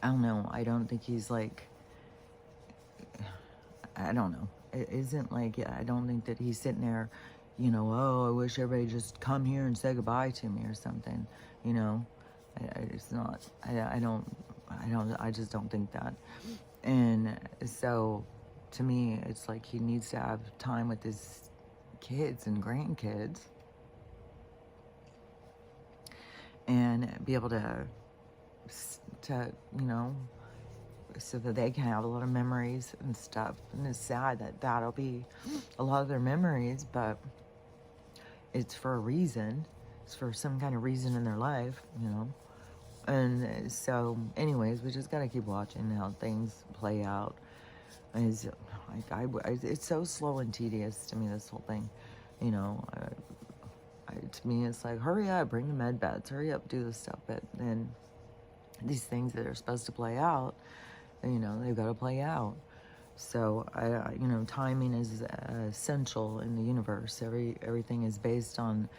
I don't know. I don't think he's like, I don't know. It isn't like, I don't think that he's sitting there, oh, I wish everybody just come here and say goodbye to me or something, It's not, I just don't think that. And so to me, it's like he needs to have time with his kids and grandkids and be able to so that they can have a lot of memories and stuff. And it's sad that that'll be a lot of their memories, but it's for a reason. It's for some kind of reason in their life, And so, anyways, we just gotta keep watching how things play out. It's so slow and tedious to me, this whole thing. To me, it's like, hurry up, bring the med beds, hurry up, do this stuff. But then these things that are supposed to play out, they've got to play out. So, timing is essential in the universe. Everything is based on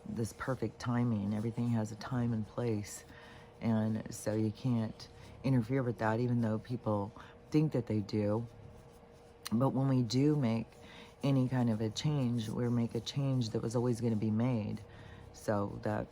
this perfect timing. Everything has a time and place. And so you can't interfere with that, even though people think that they do. But when we do make any kind of a change, we make a change that was always going to be made. So that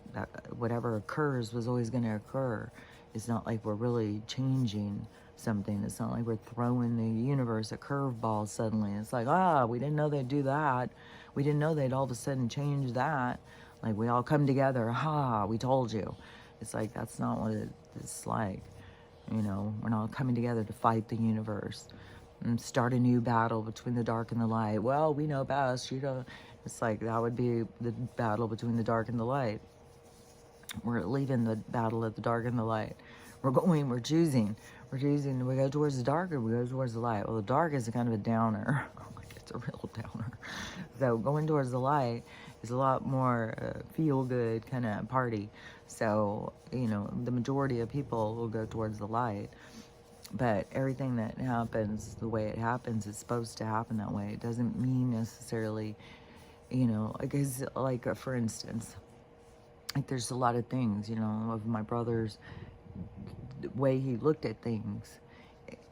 whatever occurs was always going to occur. It's not like we're really changing something. It's not like we're throwing the universe a curveball suddenly. It's like, we didn't know they'd do that. We didn't know they'd all of a sudden change that. Like, we all come together. We told you. It's like, that's not what it's like. We're not coming together to fight the universe and start a new battle between the dark and the light. Well, we know best. It's like, that would be the battle between the dark and the light. We're leaving the battle of the dark and the light. We're choosing. We go towards the dark or we go towards the light. Well, the dark is a kind of a downer. It's a real downer. So going towards the light is a lot more feel-good kind of party. So, the majority of people will go towards the light. But everything that happens, the way it happens, is supposed to happen that way. It doesn't mean necessarily, because, like, for instance, like, there's a lot of things, of my brother's the way he looked at things.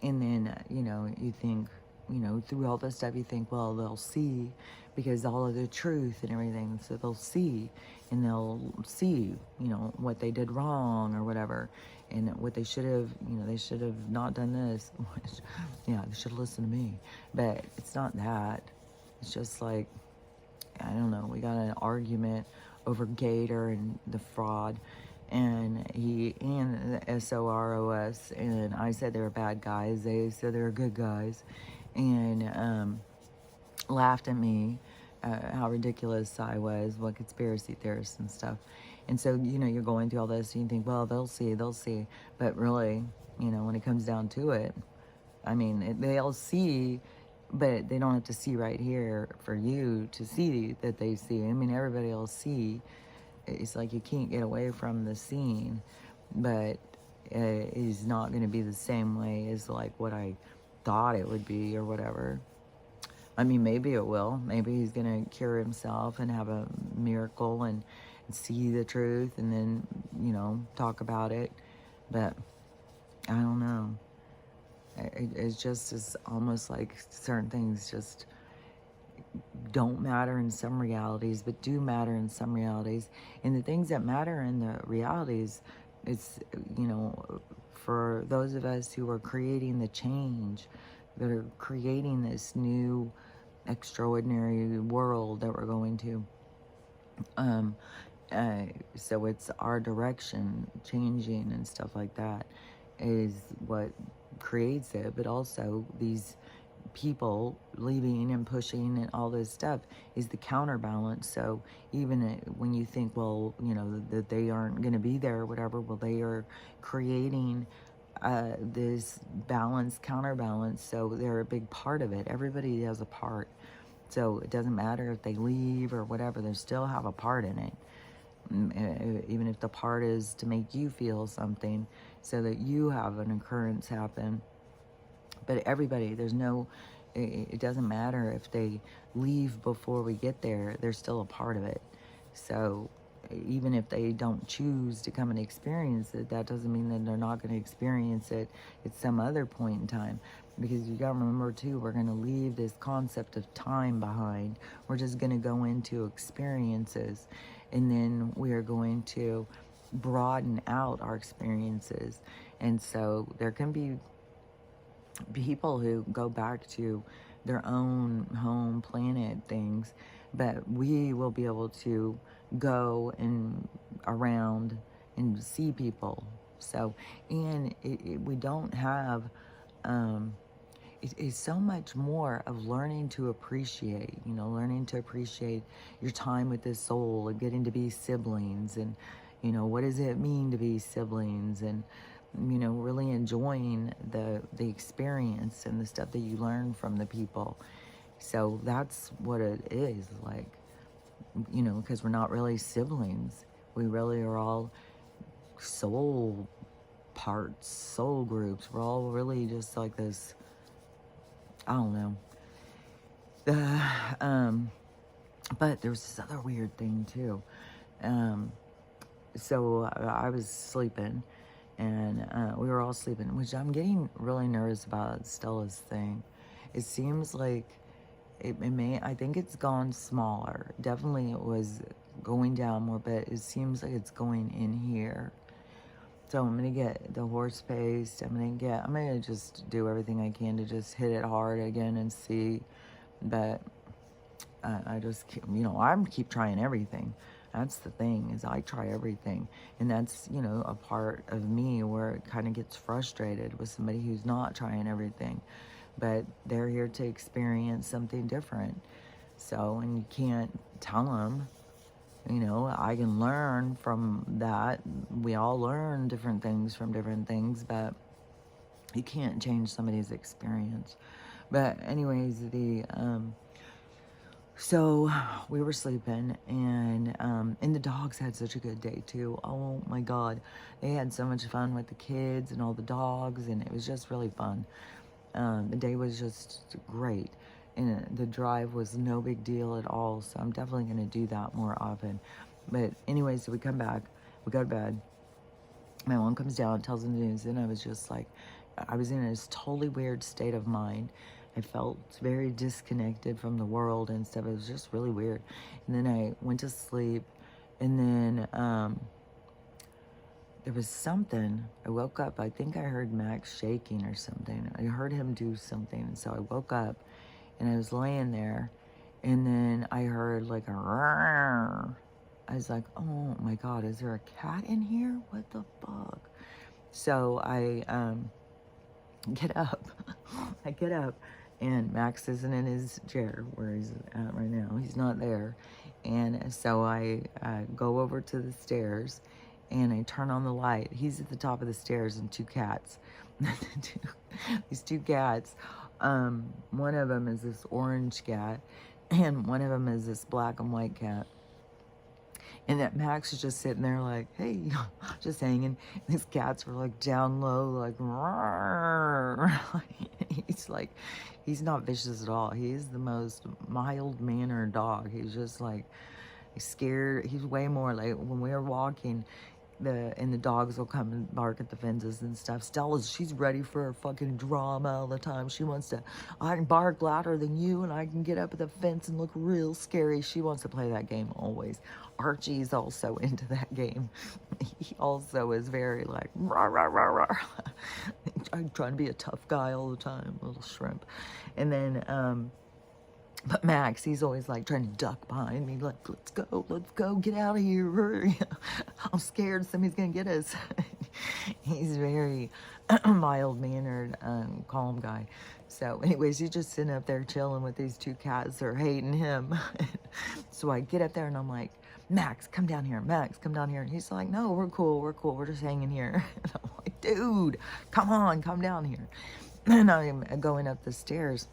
And then, you think, through all this stuff, you think, well, they'll see because all of the truth and everything. So they'll see, and they'll see, what they did wrong or whatever, and what they should have, they should have not done this. Yeah, they should have listened to me. But it's not that. It's just like, I don't know, we got an argument over Gator and the fraud, and the SOROS, and I said they were bad guys, they said they were good guys, and laughed at me, how ridiculous I was, what conspiracy theorists and stuff. And so, you're going through all this, and you think, well, they'll see, but really, when it comes down to it, I mean, they'll see, but they don't have to see right here for you to see that they see. I mean, everybody will see. It's like you can't get away from the scene, but it is not going to be the same way as like what I thought it would be or whatever. I mean, maybe it will. Maybe he's going to cure himself and have a miracle and see the truth and then, talk about it. But I don't know. It's almost like certain things just don't matter in some realities, but do matter in some realities. And the things that matter in the realities, it's, for those of us who are creating the change, that are creating this new extraordinary world that we're going to. So it's our direction changing and stuff like that is what creates it, but also these people leaving and pushing and all this stuff is the counterbalance. So even when you think, well, that they aren't going to be there or whatever, well, they are creating this balance, counterbalance, so they're a big part of it. Everybody has a part, so it doesn't matter if they leave or whatever, they still have a part in it. Even if the part is to make you feel something so that you have an occurrence happen. But everybody, it doesn't matter if they leave before we get there, they're still a part of it. So even if they don't choose to come and experience it, that doesn't mean that they're not going to experience it at some other point in time. Because you got to remember too, we're going to leave this concept of time behind. We're just going to go into experiences, and then we are going to broaden out our experiences. And so there can be people who go back to their own home planet things, but we will be able to go and around and see people. So, and we don't have, it is so much more of learning to appreciate, learning to appreciate your time with this soul and getting to be siblings, and, what does it mean to be siblings, and, really enjoying the experience and the stuff that you learn from the people. So that's what it is like, because we're not really siblings. We really are all soul parts, soul groups. We're all really just like this, I don't know. But there's this other weird thing too. So I was sleeping, and we were all sleeping, which I'm getting really nervous about Stella's thing. It seems like I think it's gone smaller. Definitely it was going down more, but it seems like it's going in here. So I'm going to get the horse paste. I'm going to just do everything I can to just hit it hard again and see. But I just, I keep trying everything. That's the thing, is I try everything. And that's, a part of me where it kind of gets frustrated with somebody who's not trying everything. But they're here to experience something different. So, and you can't tell them, I can learn from that. We all learn different things from different things, but you can't change somebody's experience. But anyways, so we were sleeping, and the dogs had such a good day too. Oh my God. They had so much fun with the kids and all the dogs, and it was just really fun. The day was just great, and the drive was no big deal at all, so I'm definitely going to do that more often. But anyway, so we come back, we go to bed, my mom comes down, tells the news, and I was just like, I was in this totally weird state of mind. I I felt very disconnected from the world and stuff. It was just really weird. And then I went to sleep, and then there was something. I woke up. I think I heard Max shaking or something. I heard him do something. And so I woke up, and I was laying there, and then I heard like a roar. I was like, oh my God, is there a cat in here? What the fuck? So I get up. I get up, and Max isn't in his chair where he's at right now. He's not there. And so I go over to the stairs, and I turn on the light. He's at the top of the stairs, and two cats. These two cats. One of them is this orange cat, and one of them is this black and white cat. And that Max is just sitting there like, hey, just hanging. And his cats were like down low, like, roar. He's like, he's not vicious at all. He's the most mild-mannered dog. He's just like scared. He's way more like when we were walking, the dogs will come and bark at the fences and stuff. She's ready for her fucking drama all the time. She wants to, I can bark louder than you and I can get up at the fence and look real scary. She wants to play that game always. Archie's also into that game. He also is very like, rah, rah, rah, rah. I'm trying to be a tough guy all the time, little shrimp. And then, but Max, he's always like trying to duck behind me, like, let's go, get out of here, hurry. I'm scared somebody's gonna get us. He's very mild-mannered, calm guy. So anyways, he's just sitting up there chilling with these two cats that are hating him. So I get up there and I'm like, Max, come down here. Max, come down here. And he's like, no, we're cool. We're just hanging here. And I'm like, dude, come on, come down here. And I'm going up the stairs.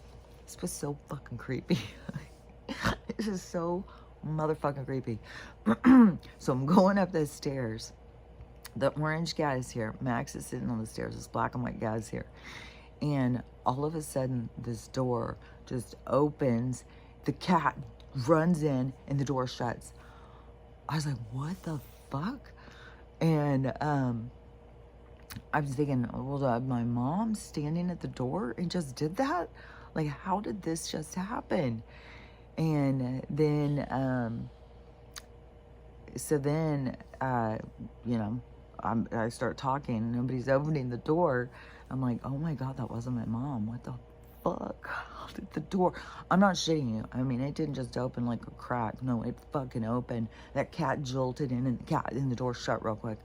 This was so fucking creepy. This is so motherfucking creepy. So I'm going up the stairs. The orange cat is here. Max is sitting on the stairs. This black and white guy is here. And all of a sudden, this door just opens. The cat runs in and the door shuts. I was like, what the fuck? And I was thinking, well, my mom standing at the door and just did that? Like, how did this just happen? And then, so then, you know, I start talking. Nobody's opening the door. I'm like, oh my God, that wasn't my mom. What the fuck? How did the door? I'm not shitting you. I mean, it didn't just open like a crack. No, it fucking opened. That cat jolted in and the door shut real quick.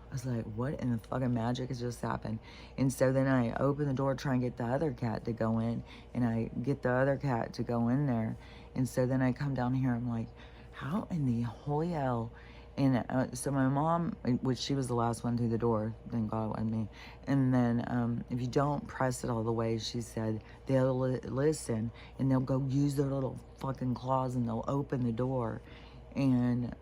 I was like, what in the fucking magic has just happened? And so then I open the door, try and get the other cat to go in, and I get the other cat to go in there. And so then I come down here, I'm like, how in the holy hell? And so my mom, which she was the last one through the door, thank God it wasn't me. And then if you don't press it all the way, she said, they'll listen, and they'll go use their little fucking claws, and they'll open the door. And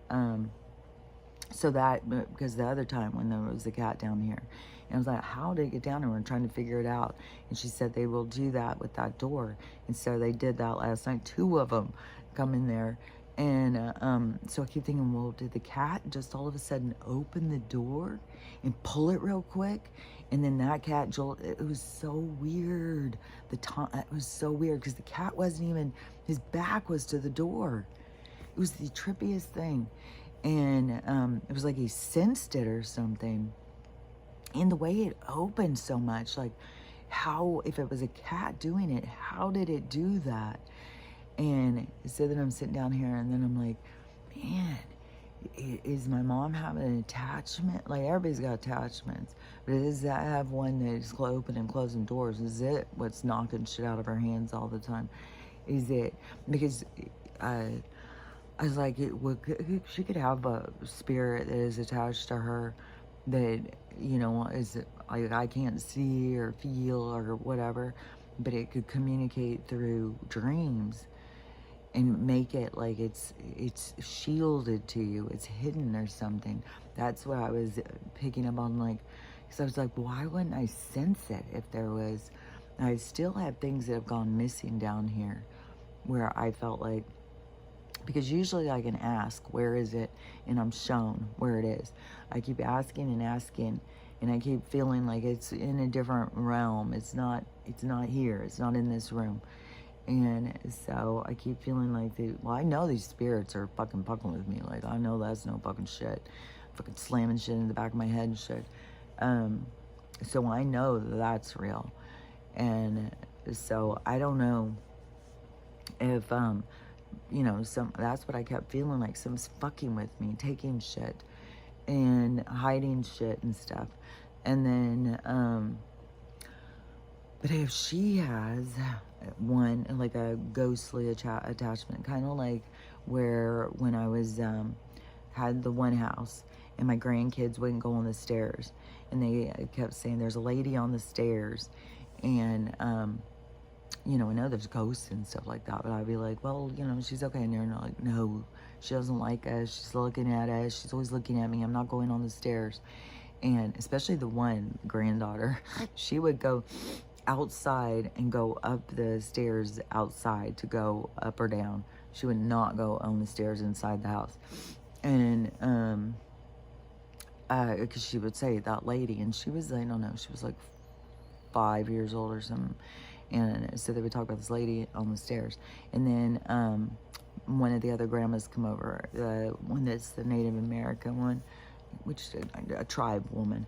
so that, because the other time when there was a cat down here, and I was like, how did it get down there? We're trying to figure it out. And she said they will do that with that door. And so they did that last night. 2 of them come in there. And so I keep thinking, well, did the cat just all of a sudden open the door and pull it real quick? And then that cat jolted. It was so weird. It was so weird because the cat wasn't even, his back was to the door. It was the trippiest thing. And it was like he sensed it or something. And the way it opened so much, like how, if it was a cat doing it, how did it do that? And so then I'm sitting down here and then I'm like, man, is my mom having an attachment? Like everybody's got attachments, but does that have one that is open and closing doors? Is it what's knocking shit out of her hands all the time? Is it, because I was like, she could have a spirit that is attached to her that, you know, is like I can't see or feel or whatever, but it could communicate through dreams and make it like it's shielded to you, it's hidden or something. That's what I was picking up on, like, because I was like, why wouldn't I sense it if there was? I still have things that have gone missing down here where I felt like, because usually I can ask, where is it? And I'm shown where it is. I keep asking, and I keep feeling like it's in a different realm. It's not here. It's not in this room. And so I keep feeling like I know these spirits are fucking with me. Like, I know that's no fucking shit. Fucking slamming shit in the back of my head and shit. So I know that's real. And so I don't know if, that's what I kept feeling like. Someone's fucking with me, taking shit and hiding shit and stuff. And then, but if she has one, like a ghostly attachment, kind of like where when I was, had the one house and my grandkids wouldn't go on the stairs, and they kept saying there's a lady on the stairs, and I know there's ghosts and stuff like that, but I'd be like, well, she's okay. And they're like, no, she doesn't like us. She's looking at us. She's always looking at me. I'm not going on the stairs. And especially the one granddaughter, she would go outside and go up the stairs outside to go up or down. She would not go on the stairs inside the house. And, because she would say that lady, and she was, I don't know, she was like 5 years old or something. And so they would talk about this lady on the stairs. And then one of the other grandmas come over, the one that's the Native American one, which a tribe woman.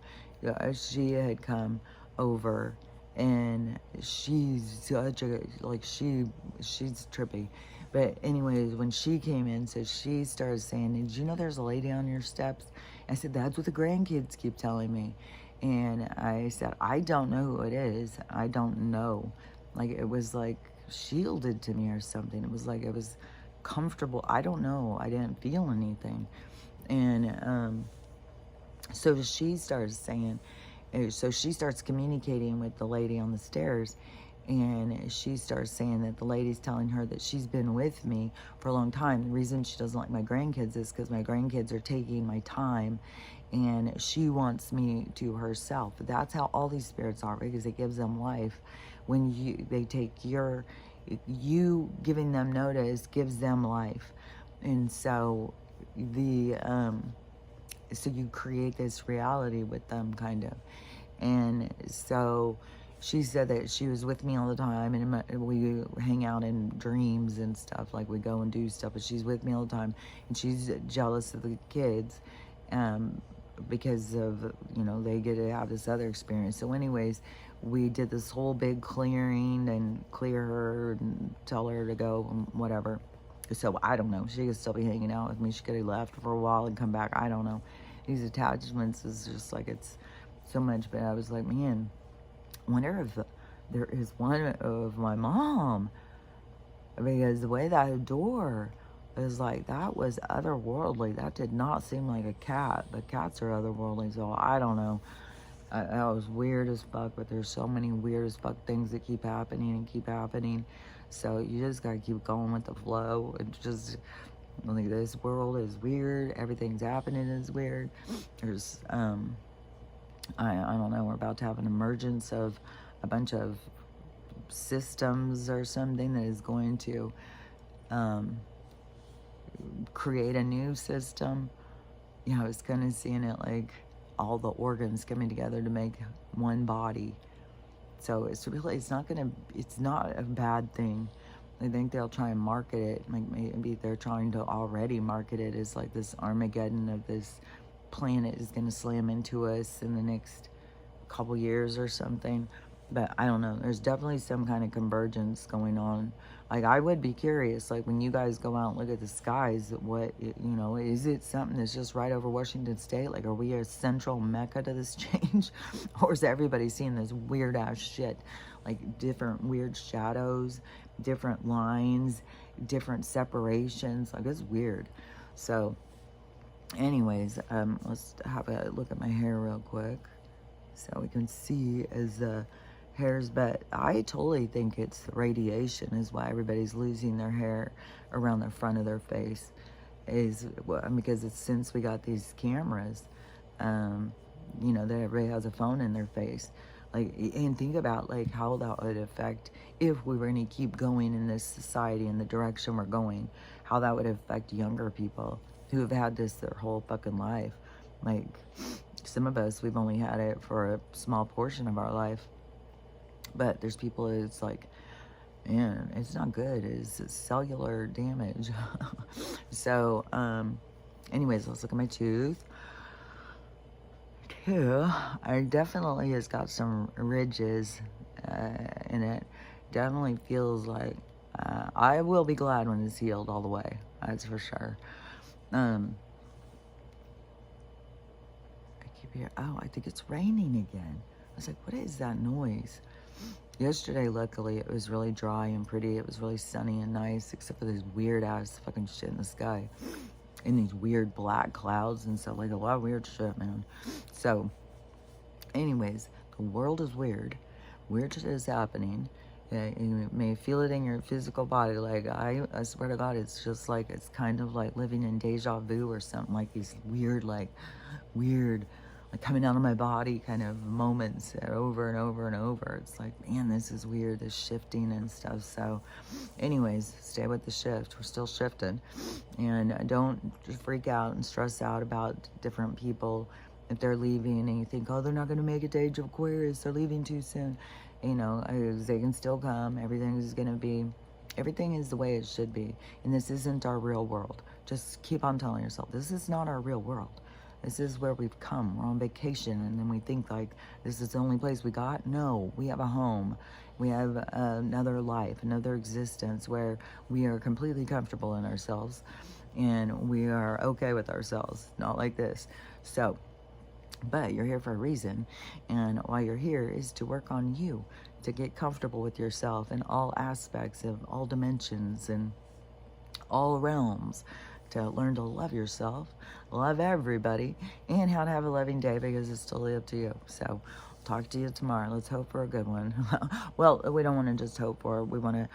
She had come over, and she's such a, like, she's trippy. But anyways, when she came in, so she started saying, did you know there's a lady on your steps? I said, that's what the grandkids keep telling me. And I said, I don't know who it is. I don't know. Like, it was like shielded to me or something. It was like it was comfortable. I don't know. I didn't feel anything. And so she started saying, so she starts communicating with the lady on the stairs, and she starts saying that the lady's telling her that she's been with me for a long time. The reason she doesn't like my grandkids is because my grandkids are taking my time, and she wants me to herself. That's how all these spirits are, because it gives them life. When they take you giving them notice gives them life. And so so you create this reality with them, kind of. And so she said that she was with me all the time, and we hang out in dreams and stuff, like we go and do stuff, but she's with me all the time, and she's jealous of the kids, because of, they get to have this other experience. So anyways, we did this whole big clearing and clear her and tell her to go and whatever. So I don't know. She could still be hanging out with me. She could have left for a while and come back. I don't know. These attachments is just like, it's so much. But I was like, man, I wonder if there is one of my mom. Because the way that door is like, that was otherworldly. That did not seem like a cat. But cats are otherworldly, so I don't know. That was weird as fuck, but there's so many weird as fuck things that keep happening and keep happening. So you just gotta keep going with the flow. And just, like, this world is weird. Everything's happening is weird. There's, I don't know, we're about to have an emergence of a bunch of systems or something that is going to create a new system. I was kind of seeing it like all the organs coming together to make one body. So it's not a bad thing. I think they'll try and market it. Like, maybe they're trying to already market it as like this Armageddon of this planet is going to slam into us in the next couple years or something. But I don't know. There's definitely some kind of convergence going on. Like, I would be curious, like, when you guys go out and look at the skies, is it something that's just right over Washington State? Like, are we a central mecca to this change? Or is everybody seeing this weird ass shit? Like, different weird shadows, different lines, different separations. Like, it's weird. So, anyways, let's have a look at my hair real quick so we can see as the hairs. But I totally think it's radiation is why everybody's losing their hair around the front of their face, because it's since we got these cameras, that everybody has a phone in their face. Like, and think about like how that would affect if we were going to keep going in this society in the direction we're going, how that would affect younger people who have had this their whole fucking life. Like, Some of us, we've only had it for a small portion of our life. But there's people it's like, man, it's not good. It's cellular damage. So, anyways, let's look at my tooth. I definitely has got some ridges in it. Definitely feels like I will be glad when it's healed all the way. That's for sure. I keep hearing, oh, I think it's raining again. I was like, what is that noise? Yesterday, luckily, it was really dry and pretty. It was really sunny and nice, except for this weird ass fucking shit in the sky. And these weird black clouds and stuff, like a lot of weird shit, man. So, anyways, the world is weird. Weird shit is happening. You may feel it in your physical body. Like, I swear to God, it's just like, it's kind of like living in deja vu or something, like these weird, like coming out of my body kind of moments over and over and over. It's like, man, this is weird, this shifting and stuff. So anyways, stay with the shift. We're still shifting. And don't freak out and stress out about different people if they're leaving and you think, oh, they're not going to make it to Age of Aquarius, they're leaving too soon. You know, they can still come. Everything is going to be, everything is the way it should be. And this isn't our real world. Just keep on telling yourself, this is not our real world. This is where we've come. We're on vacation, and then we think like this is the only place we got. No, we have a home. We have another life, another existence where we are completely comfortable in ourselves, and we are okay with ourselves. Not like this. So, but you're here for a reason, and why you're here is to work on you, to get comfortable with yourself in all aspects of all dimensions and all realms, to learn to love yourself, love everybody, and how to have a loving day, because it's totally up to you. So, talk to you tomorrow. Let's hope for a good one. Well, we don't want to just hope for it. We want to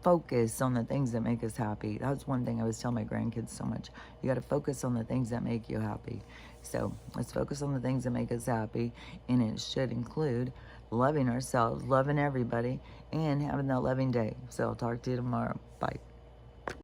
focus on the things that make us happy. That's one thing I was telling my grandkids so much. You got to focus on the things that make you happy. So, let's focus on the things that make us happy, and it should include loving ourselves, loving everybody, and having that loving day. So, I'll talk to you tomorrow. Bye.